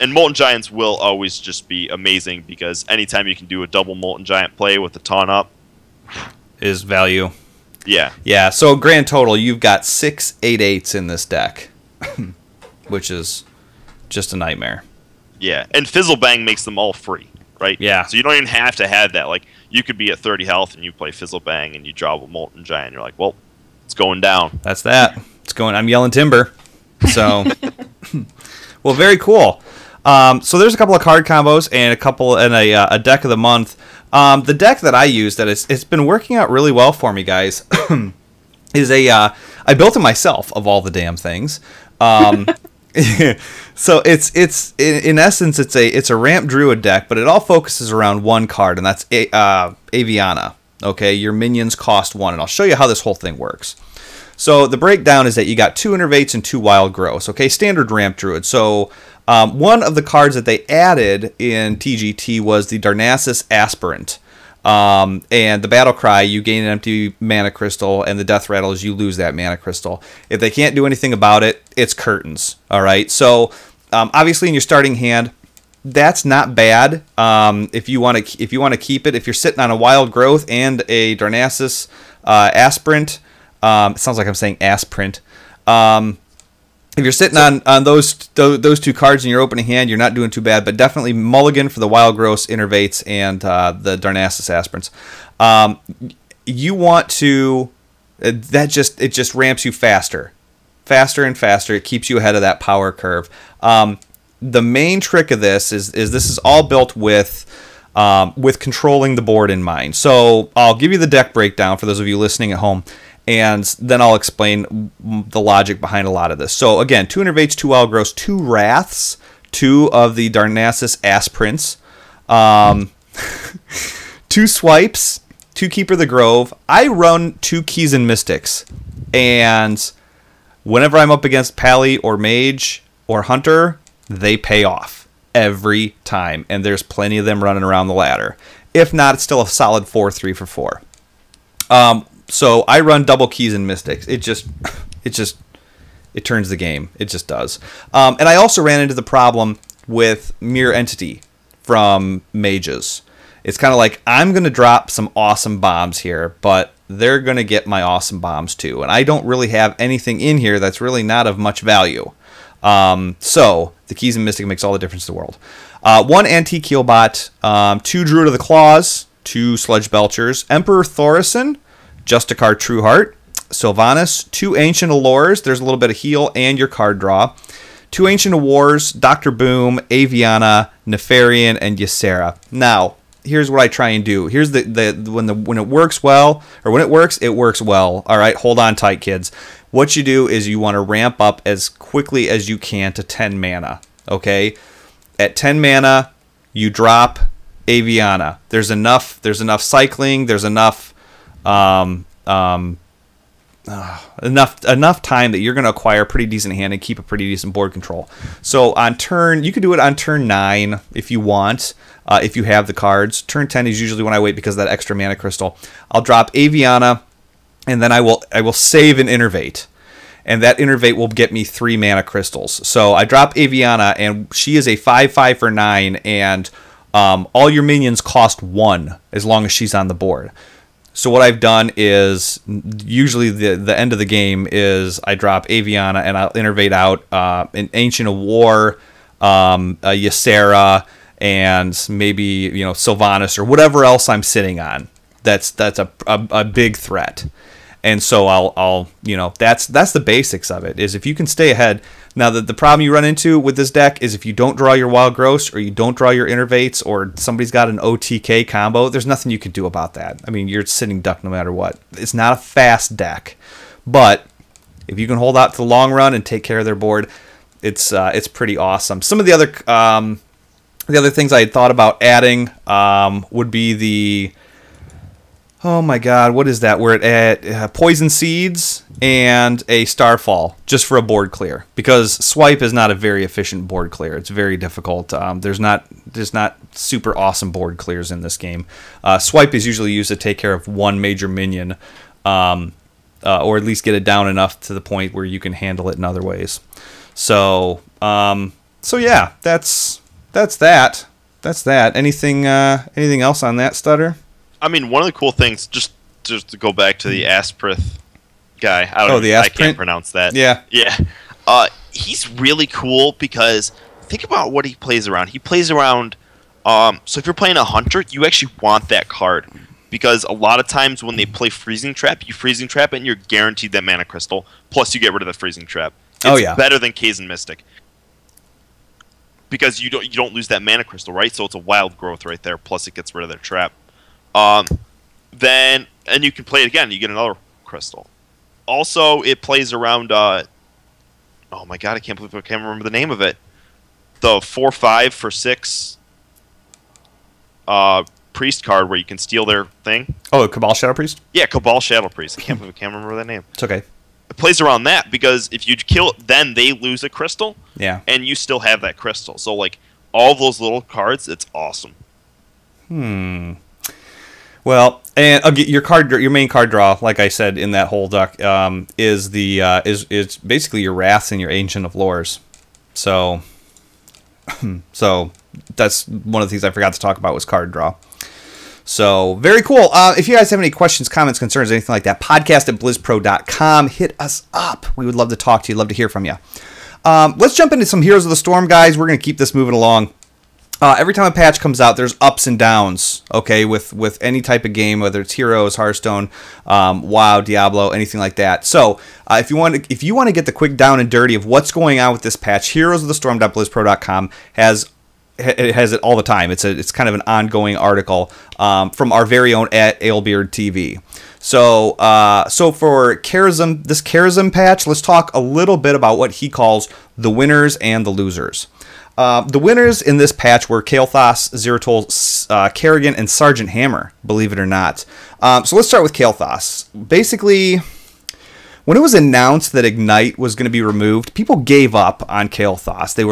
And Molten Giants will always just be amazing because anytime you can do a double Molten Giant play with the taunt up is value. Yeah. Yeah, so grand total, you've got 6 8/8s in this deck, which is just a nightmare. Yeah, and Fizzlebang makes them all free, right? Yeah. So you don't even have to have that. Like, you could be at 30 health and you play Fizzlebang and you draw a Molten Giant. You're like, well, it's going down. That's that. It's going. I'm yelling timber. So, well, very cool. So there's a couple of card combos and a deck of the month. The deck that I use it's been working out really well for me, guys. Is I built it myself of all the damn things. So it's in essence it's a ramp druid deck, but it all focuses around one card, and that's Aviana. Okay, your minions cost 1, and I'll show you how this whole thing works. So the breakdown is that you got 2 Innervates and 2 Wild Growths. Okay, standard ramp druid. So one of the cards that they added in TGT was the Darnassus Aspirant. And the Battle Cry, you gain an empty mana crystal, and the Death Rattle is you lose that mana crystal. If they can't do anything about it, it's curtains. All right. So obviously, in your starting hand, that's not bad. If you want to keep it, if you're sitting on a Wild Growth and a Darnassus Aspirant, it sounds like I'm saying Aspirant. If you're sitting on those 2 cards in your opening hand, you're not doing too bad, but definitely mulligan for the Wild Growths, Innervates, and the Darnassus Aspirants. You want to it just ramps you faster and faster. It keeps you ahead of that power curve. The main trick of this is this is all built with controlling the board in mind. So I'll give you the deck breakdown for those of you listening at home, and then I'll explain the logic behind a lot of this. So again, 2 Innervates, 2 Wild Growths, 2 Wraths, 2 of the Darnassus Aspirants, 2 Swipes, 2 Keeper of the Grove. I run 2 Keys and Mystics, and whenever I'm up against Pally or Mage or Hunter, they pay off every time, and there's plenty of them running around the ladder. If not, it's still a solid 4-3 for 4. So I run double Keys and Mystics. It turns the game. It just does. And I also ran into the problem with Mirror Entity from Mages. It's kind of like, I'm going to drop some awesome bombs here, but they're going to get my awesome bombs too. And I don't really have anything in here that's really not of much value. So the Keys and Mystic makes all the difference in the world. 1 Antique Healbot, 2 Druid of the Claws, 2 Sludge Belchers, Emperor Thorison, Justicar Trueheart, Sylvanas, 2 Ancient Allures, there's a little bit of heal and your card draw, 2 Ancient of Wars, Dr. Boom, Aviana, Nefarian, and Ysera. Now, here's what I try and do. Here's when it works well, or when it works well. All right, hold on tight, kids. What you do is you want to ramp up as quickly as you can to 10 mana. Okay, at 10 mana, you drop Aviana. There's enough cycling. There's enough time that you're going to acquire a pretty decent hand and keep a pretty decent board control. So on turn, you could do it on turn 9 if you want, if you have the cards. Turn 10 is usually when I wait because of that extra mana crystal. I'll drop Aviana, and then I will save an Innervate, and that Innervate will get me 3 mana crystals. So I drop Aviana, and she is a 5/5 for 9, and all your minions cost 1 as long as she's on the board. So what I've done is, usually the end of the game is I drop Aviana and I'll Innervate out an Ancient of War, a Ysera, and maybe Sylvanas or whatever else I'm sitting on. That's a big threat. And so I'll that's the basics of it, is if you can stay ahead. Now the problem you run into with this deck is if you don't draw your Wild Growths, or you don't draw your Innervates, or somebody's got an OTK combo, there's nothing you can do about that. I mean, you're sitting duck no matter what. It's not a fast deck, but if you can hold out to the long run and take care of their board, it's pretty awesome. Some of the other things I had thought about adding would be the, oh my god, what is that? We're at Poison Seeds and a Starfall, just for a board clear. Because Swipe is not a very efficient board clear. It's very difficult. There's not super awesome board clears in this game. Swipe is usually used to take care of one major minion, or at least get it down enough to the point where you can handle it in other ways. So yeah, that's that. Anything else on that, Stutter? I mean, one of the cool things, just to go back to the Asprith guy. I can't pronounce that. Yeah. Yeah. He's really cool because think about what he plays around. He plays around. So if you're playing a hunter, you actually want that card. because a lot of times when they play Freezing Trap, you Freezing Trap it and you're guaranteed that mana crystal, plus you get rid of the Freezing Trap. It's better than Kazan Mystic. Because you don't lose that mana crystal, right? So it's a wild growth right there, plus it gets rid of their trap. Then you can play it again, you get another crystal. Also, it plays around oh my god, I can't remember the name of it. The 4/5 for 6 priest card where you can steal their thing. Oh, Cabal Shadow Priest? Yeah, Cabal Shadow Priest. I can't remember that name. It's okay. It plays around that because if you kill it, then they lose a crystal. Yeah. And you still have that crystal. So like all those little cards, it's awesome. Well, and your main card draw, like I said in that whole deck, is basically your Wraths and your Ancient of Lores. So that's one of the things I forgot to talk about was card draw. So, very cool. If you guys have any questions, comments, concerns, anything like that, podcast@blizzpro.com. Hit us up. We would love to talk to you. Love to hear from you. Let's jump into some Heroes of the Storm, guys. We're going to keep this moving along. Every time a patch comes out, there's ups and downs, okay, with any type of game, whether it's Heroes, Hearthstone, WoW, Diablo, anything like that. So, if you want to get the quick down and dirty of what's going on with this patch, heroesofthestorm.blizzpro.com has it all the time. It's kind of an ongoing article from our very own @Alebeard TV. So for Kharazim, this Kharazim patch, let's talk a little bit about what he calls the winners and the losers. The winners in this patch were Kael'thas, Zeratul, Kerrigan, and Sergeant Hammer, believe it or not. So let's start with Kael'thas. Basically, when it was announced that Ignite was going to be removed, people gave up on Kael'thas. They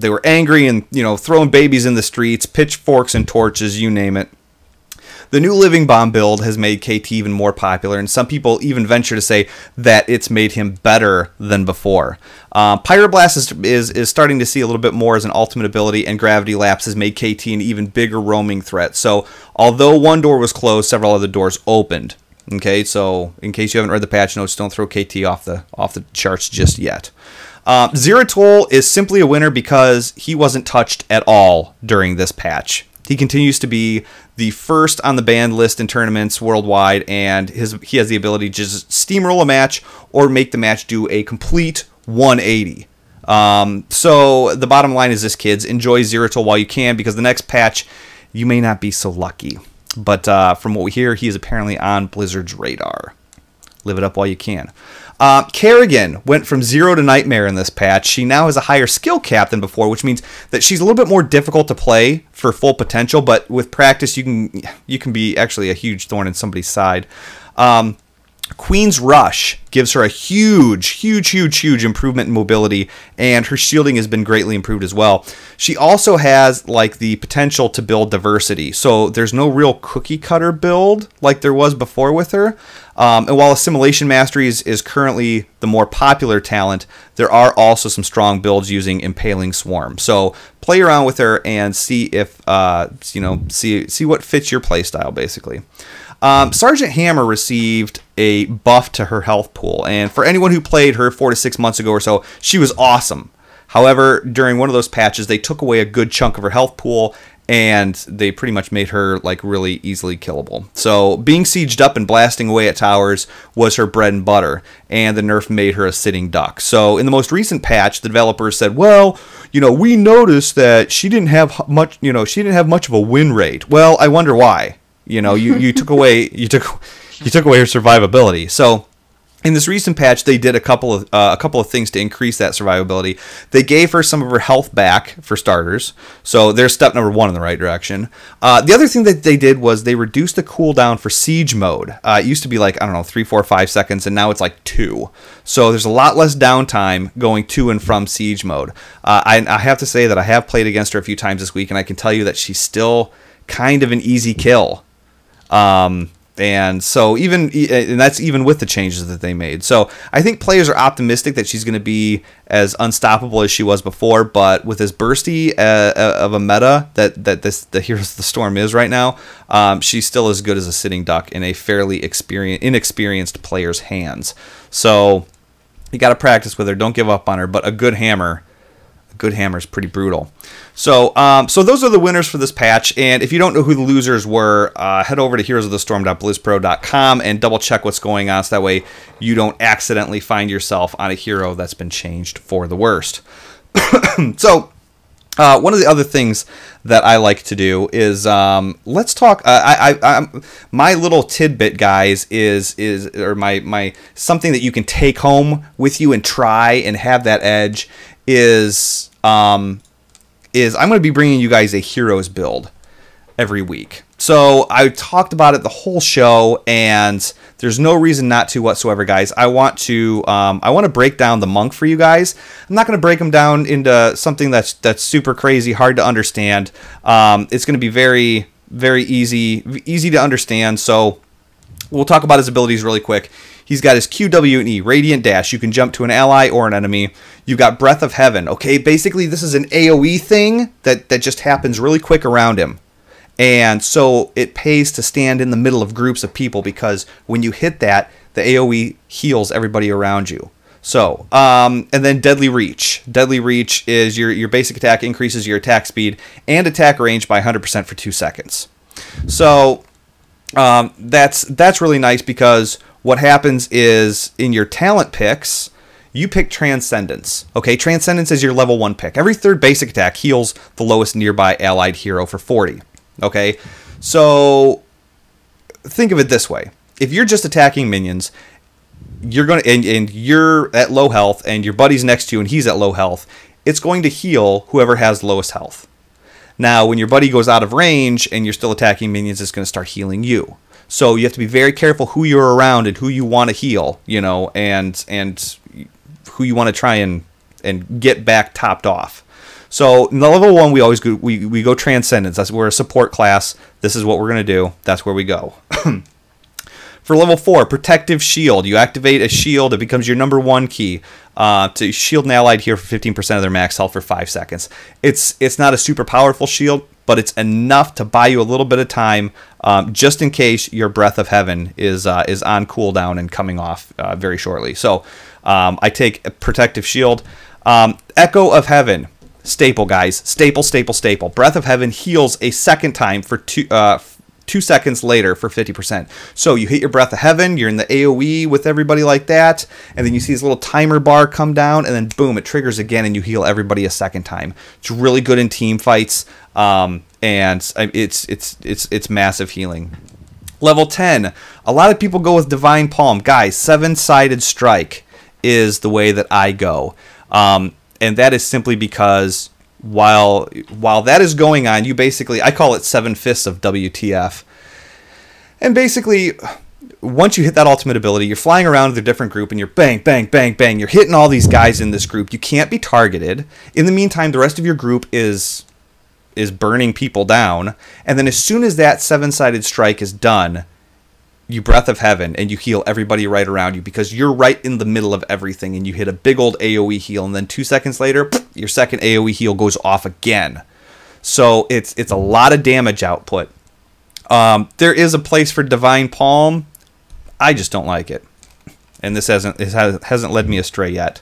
were angry and throwing babies in the streets, pitchforks and torches, you name it. The new Living Bomb build has made KT even more popular, and some people even venture to say that it's made him better than before. Pyroblast is starting to see a little bit more as an ultimate ability, and Gravity Lapse has made KT an even bigger roaming threat. So although one door was closed, several other doors opened. Okay, so in case you haven't read the patch notes, don't throw KT off the charts just yet. Zeratul is simply a winner because he wasn't touched at all during this patch. He continues to be the first on the banned list in tournaments worldwide, and he has the ability to just steamroll a match or make the match do a complete 180. So the bottom line is this, kids. Enjoy Zeratul while you can, because the next patch, you may not be so lucky. But from what we hear, he is apparently on Blizzard's radar. Live it up while you can. Kerrigan went from 0 to Nightmare in this patch. She now has a higher skill cap than before, which means that she's a little bit more difficult to play for full potential, but with practice, you can be actually a huge thorn in somebody's side. Queen's Rush gives her a huge improvement in mobility, and her shielding has been greatly improved as well. She also has like the potential to build diversity, so there's no real cookie cutter build like there was before with her. And while Assimilation Mastery is currently the more popular talent, there are also some strong builds using Impaling Swarm. So play around with her and see if see what fits your playstyle basically. Sergeant Hammer received a buff to her health pool, and for anyone who played her 4 to 6 months ago or so, she was awesome. However, during one of those patches, they took away a good chunk of her health pool, and they pretty much made her like really easily killable. So being sieged up and blasting away at towers was her bread and butter, and the nerf made her a sitting duck. So in the most recent patch, the developers said, well, we noticed that she didn't have much of a win rate. Well, I wonder why. You took away her survivability. So in this recent patch, they did a couple of things to increase that survivability. They gave her some of her health back for starters. So there's step number 1 in the right direction. The other thing that they did was they reduced the cooldown for siege mode. It used to be like, 3, 4, 5 seconds, and now it's like 2. So there's a lot less downtime going to and from siege mode. I have to say that I have played against her a few times this week, and I can tell you that she's still kind of an easy kill. And so and that's even with the changes that they made. So I think players are optimistic that she's going to be as unstoppable as she was before, but with as bursty of a meta that the Heroes of the Storm is right now, she's still as good as a sitting duck in a fairly inexperienced player's hands. So you got to practice with her. Don't give up on her, but a good hammer Good hammer's pretty brutal. So those are the winners for this patch. And if you don't know who the losers were, head over to heroesofthestorm.blizzpro.com and double check what's going on, so that way you don't accidentally find yourself on a hero that's been changed for the worst. So one of the other things that I like to do is let's talk. My little tidbit, guys, is my something that you can take home with you and try and have that edge. Is I'm going to be bringing you guys a heroes build every week. So I talked about it the whole show, and there's no reason not to whatsoever, guys. I want to break down the monk for you guys. I'm not going to break them down into something that's super crazy, hard to understand. It's going to be very, very easy to understand. So we'll talk about his abilities really quick. He's got his Q, W, and E, Radiant Dash. You can jump to an ally or an enemy. You've got Breath of Heaven. Okay, basically this is an AoE thing that just happens really quick around him. And so it pays to stand in the middle of groups of people, because when you hit that, the AoE heals everybody around you. So, and then Deadly Reach. Deadly Reach is your basic attack increases your attack speed and attack range by 100% for 2 seconds. So that's really nice, because what happens is in your talent picks, you pick Transcendence. Okay, Transcendence is your level 1 pick. Every third basic attack heals the lowest nearby allied hero for 40. Okay, so think of it this way. If you're just attacking minions, you're going to, and you're at low health, and your buddy's next to you and he's at low health, it's going to heal whoever has lowest health. Now, when your buddy goes out of range and you're still attacking minions, it's going to start healing you. So you have to be very careful who you're around and who you want to heal, you know, and who you want to try and get back topped off. So in the level 1, we always go, we go Transcendence. We're a support class. This is what we're going to do. That's where we go. For level 4, Protective Shield. You activate a shield. It becomes your number 1 key to shield an allied here for 15% of their max health for 5 seconds. It's not a super powerful shield, but it's enough to buy you a little bit of time, just in case your Breath of Heaven is on cooldown and coming off very shortly. So I take a Protective Shield. Echo of Heaven. Staple, guys. Staple. Breath of Heaven heals a second time for 2 seconds later for 50%. So you hit your Breath of Heaven, you're in the AoE with everybody like that, and then you see this little timer bar come down, and then boom, it triggers again, and you heal everybody a second time. It's really good in team fights, and it's massive healing. Level 10, a lot of people go with Divine Palm. Guys, 7-sided strike is the way that I go. And that is simply because while that is going on, you basically, I call it 7 fists of WTF. And basically, once you hit that ultimate ability, you're flying around with a different group, and you're bang, bang, bang, bang. You're hitting all these guys in this group. You can't be targeted. In the meantime, the rest of your group is burning people down. And then as soon as that 7-sided strike is done, you Breath of Heaven, and you heal everybody right around you, because you're right in the middle of everything, and you hit a big old AoE heal, and then 2 seconds later, your second AoE heal goes off again. So it's a lot of damage output. There is a place for Divine Palm. I just don't like it, and this hasn't led me astray yet.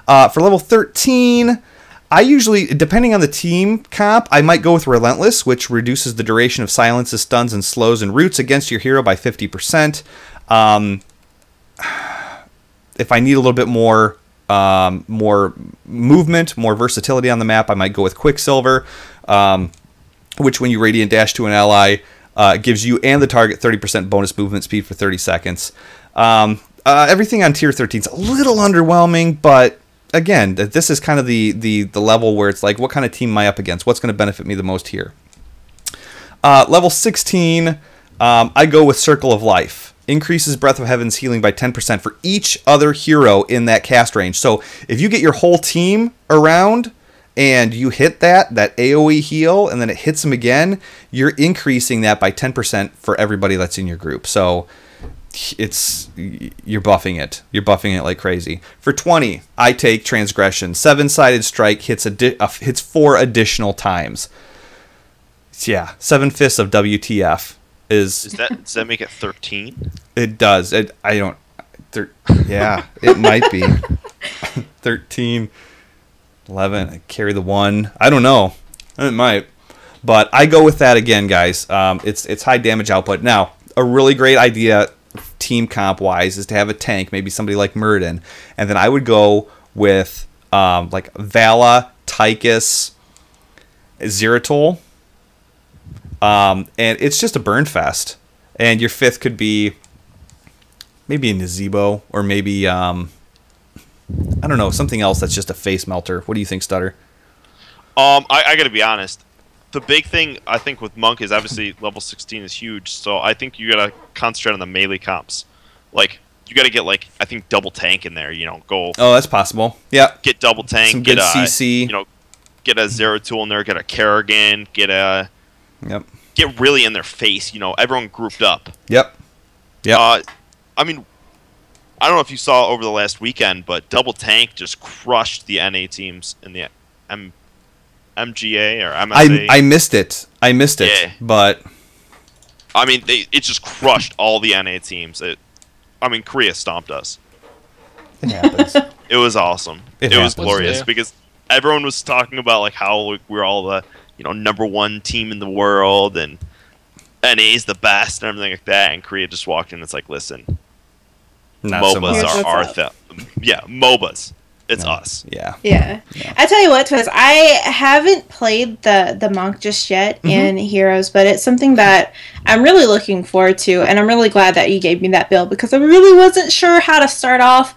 For level 13, I usually, depending on the team comp, I might go with Relentless, which reduces the duration of silences, stuns, and slows and roots against your hero by 50%. If I need a little bit more movement, more versatility on the map, I might go with Quicksilver, which when you Radiant Dash to an ally, gives you and the target 30% bonus movement speed for 30 seconds. Everything on tier 13 is a little underwhelming, but again, this is kind of the level where it's like, what kind of team am I up against? What's going to benefit me the most here? Level 16, I go with Circle of Life. Increases Breath of Heaven's healing by 10% for each other hero in that cast range. So if you get your whole team around and you hit that AoE heal, and then it hits them again, you're increasing that by 10% for everybody that's in your group. So you're buffing it like crazy. For 20, I take Transgression. 7-sided strike hits 4 additional times. Yeah, 7 fists of WTF does that make it 13? It does. Yeah, it might be 13. 11. Carry the 1. I don't know. It might. But I go with that again, guys. It's high damage output. Now, a really great idea team comp-wise is to have a tank, maybe somebody like Muradin. And then I would go with like Vala, Tychus, Zeratul. And it's just a burn fest. And your 5th could be maybe a Nazebo or maybe, I don't know, something else that's just a face melter. What do you think, Stutter? I got to be honest. The big thing, I think, with Monk is obviously level 16 is huge, so I think you got to concentrate on the melee comps. Like, you got to get, like, I think double tank in there, go... Oh, that's possible. Yeah. Get double tank, some good CC. Get a Zeratul in there, get a Kerrigan, get a... Yep. Get really in their face, everyone grouped up. Yep. Yep. I mean, I don't know if you saw over the last weekend, but double tank just crushed the NA teams in the MGA or MSA. I missed it. Yeah. But I mean, it just crushed all the NA teams. Korea stomped us. It happens. It was awesome. It was glorious Yeah. because everyone was talking about like how we're all the #1 team in the world and NA's the best and everything like that. And Korea just walked in. And it's like, listen, not MOBAs so much. are our thing. Yeah, MOBAs. It's us. Yeah. Yeah. I tell you what, Twiz, I haven't played the Monk just yet in Heroes, but it's something that I'm really looking forward to, and I'm really glad that you gave me that build because I really wasn't sure how to start off.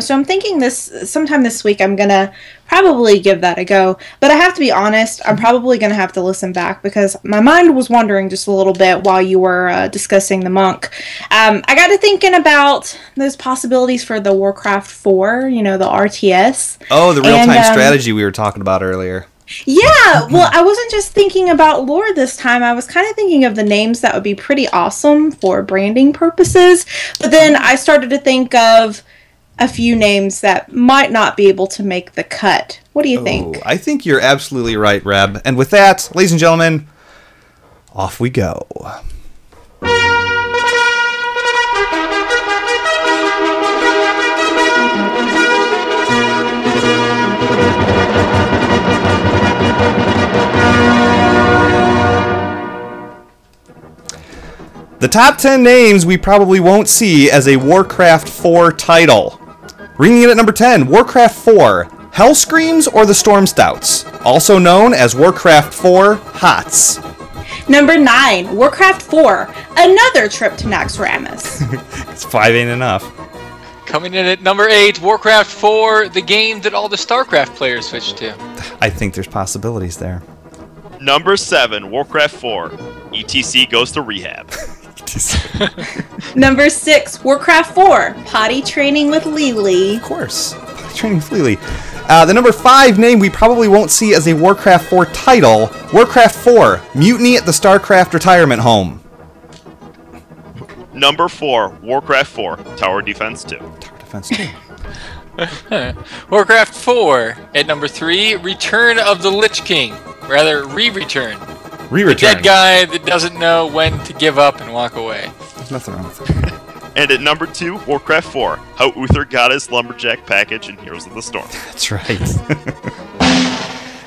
So I'm thinking sometime this week I'm gonna probably give that a go. But I have to be honest, I'm probably gonna have to listen back because my mind was wandering just a little bit while you were discussing the Monk. I got to thinking about those possibilities for the Warcraft 4, the RTS. Oh, the real-time strategy we were talking about earlier. Yeah, well, I wasn't just thinking about lore this time. I was kind of thinking of the names that would be pretty awesome for branding purposes. But then I started to think of a few names that might not be able to make the cut. What do you think? I think you're absolutely right, Reb. And with that, ladies and gentlemen, off we go. The top 10 names we probably won't see as a Warcraft 4 title. Ringing in at number 10, Warcraft 4, Hellscreams or the Storm Stouts, also known as Warcraft 4 HotS. Number 9, Warcraft 4, another trip to Naxxramas. It's 5 ain't enough. Coming in at number 8, Warcraft 4, the game that all the StarCraft players switched to. I think there's possibilities there. Number 7, Warcraft 4, ETC goes to rehab. Number 6, Warcraft 4, potty training with Lily. Of course, potty training with Lily. The number 5 name we probably won't see as a Warcraft 4 title, Warcraft 4, Mutiny at the StarCraft Retirement Home. Number 4, Warcraft 4, Tower Defense 2. Tower Defense 2. Warcraft 4, at number 3, Return of the Lich King. Rather, re-return. The dead guy that doesn't know when to give up and walk away. There's nothing wrong with it. And at number 2, Warcraft 4, how Uther got his lumberjack package in Heroes of the Storm. That's right.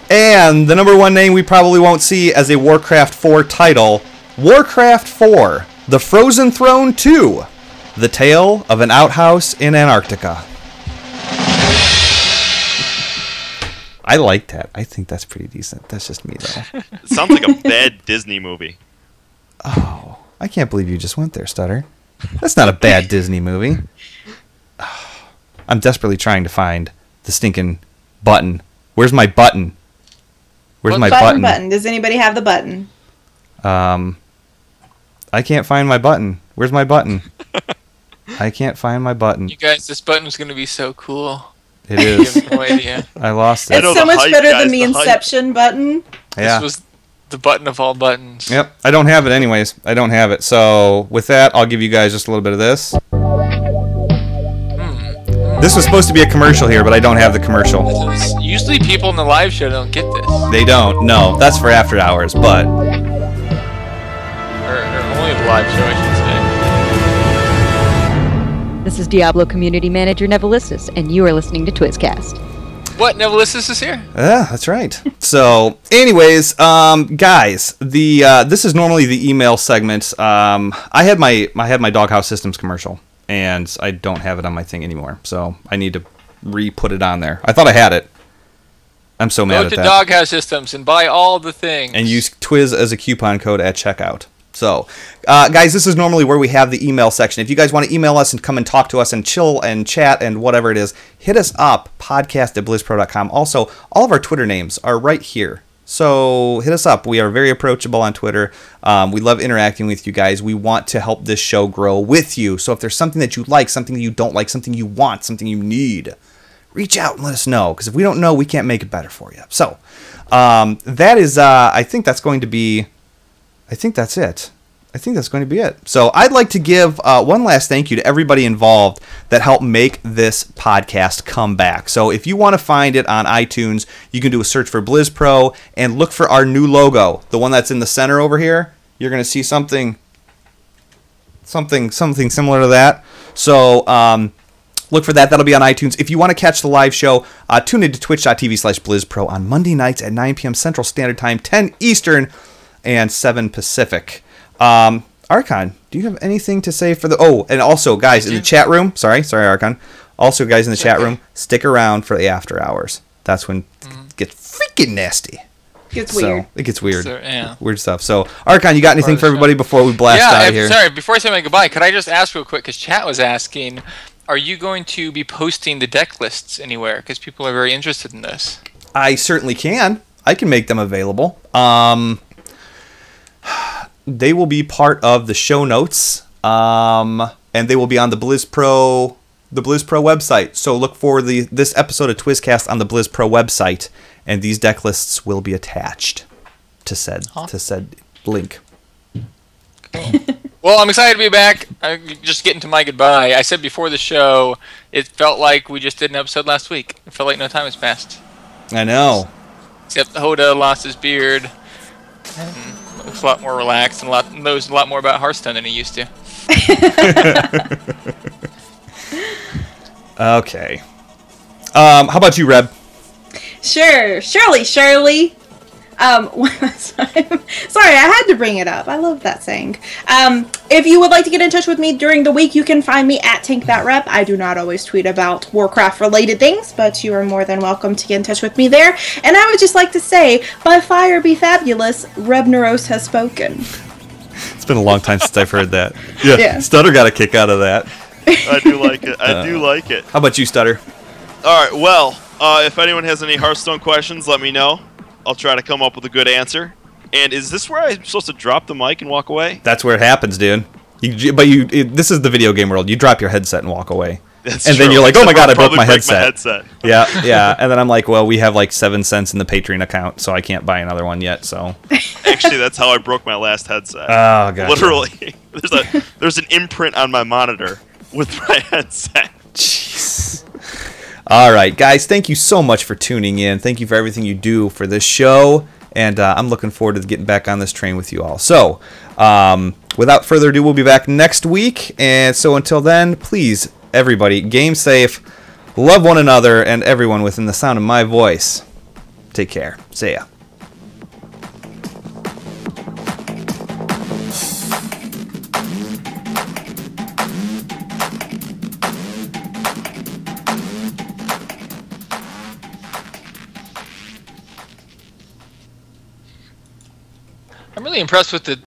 And the number 1 name we probably won't see as a Warcraft 4 title, Warcraft 4, The Frozen Throne 2, The Tale of an Outhouse in Antarctica. I like that. I think that's pretty decent. That's just me, though. It sounds like a bad Disney movie. Oh, I can't believe you just went there, Stutter. That's not a bad Disney movie. I'm desperately trying to find the stinking button. Where's my button? Where's my button? Does anybody have the button? I can't find my button. Where's my button? I can't find my button. You guys, this button is going to be so cool. It is. You have no idea. I lost it. It's so much better than the Inception button. Yeah. This was the button of all buttons. Yep. I don't have it anyways. I don't have it. So with that, I'll give you guys just a little bit of this. This was supposed to be a commercial here, but I don't have the commercial. Usually people in the live show don't get this. They don't. No, that's for after hours, but... Or only the live show, I should say. This is Diablo Community Manager Nevelissus, and you are listening to Twizzcast. What? Nebulissus is here? Yeah, that's right. So, anyways, guys, this is normally the email segment. I had my Doghouse Systems commercial, and I don't have it on my thing anymore. So I need to re-put it on there. I thought I had it. I'm so mad at that. Go to Doghouse Systems and buy all the things. And use Twiz as a coupon code at checkout. So, guys, this is normally where we have the email section. If you guys want to email us and come and talk to us and chill and chat and whatever it is, hit us up, podcast@blizzpro.com. Also, all of our Twitter names are right here. So hit us up. We are very approachable on Twitter. We love interacting with you guys. We want to help this show grow with you. So if there's something that you like, something that you don't like, something you want, something you need, reach out and let us know. Because if we don't know, we can't make it better for you. So that is, I think that's going to be... I think that's it. I think that's going to be it. So I'd like to give one last thank you to everybody involved that helped make this podcast come back. So if you want to find it on iTunes, you can do a search for BlizzPro and look for our new logo, the one that's in the center over here. You're going to see something similar to that. So look for that. That'll be on iTunes. If you want to catch the live show, tune into twitch.tv/BlizzPro on Monday nights at 9 p.m. Central Standard Time, 10 Eastern, and 7 Pacific. Archon, do you have anything to say for the... Oh, and also, guys, in the chat room... Sorry, Archon. Also, guys, in the chat room, stick around for the after hours. That's when it gets freaking nasty. Gets weird. It gets weird. So, yeah. Weird stuff. So, Archon, you got anything for everybody before we blast out of here? Sorry, before I say my goodbye, could I just ask real quick, because chat was asking, are you going to be posting the deck lists anywhere? Because people are very interested in this. I certainly can. I can make them available. They will be part of the show notes, and they will be on the BlizzPro website. So look for this episode of Twizzcast on the BlizzPro website, and these deck lists will be attached to said link. Well, I'm excited to be back. I'm just getting to my goodbye. I said before the show, it felt like we just did an episode last week. It felt like no time has passed. I know. Except Hoda lost his beard, and looks a lot more relaxed and knows a lot more about Hearthstone than he used to. Okay. How about you, Reb? Sure. Shirley. Sorry, I had to bring it up. I love that saying. If you would like to get in touch with me during the week, you can find me at TankThatRep. I do not always tweet about Warcraft-related things, but you are more than welcome to get in touch with me there. And I would just like to say, by fire be fabulous, Reb Neros has spoken. It's been a long time since I've heard that. Yeah. Stutter got a kick out of that. I do like it. I do like it. How about you, Stutter? All right, well, if anyone has any Hearthstone questions, let me know. I'll try to come up with a good answer. And is this where I'm supposed to drop the mic and walk away? That's where it happens, dude. This is the video game world. You drop your headset and walk away. That's and true. then you're like, oh my god, I broke my break headset. Yeah. And then I'm like, well, we have like 7 cents in the Patreon account, so I can't buy another one yet. So actually, that's how I broke my last headset. Oh god. Literally, there's an imprint on my monitor with my headset. Jeez. All right, guys, thank you so much for tuning in. Thank you for everything you do for this show, and I'm looking forward to getting back on this train with you all. So, without further ado, we'll be back next week, and so until then, please, everybody, game safe, love one another, and everyone within the sound of my voice. Take care. See ya. I'm really impressed with the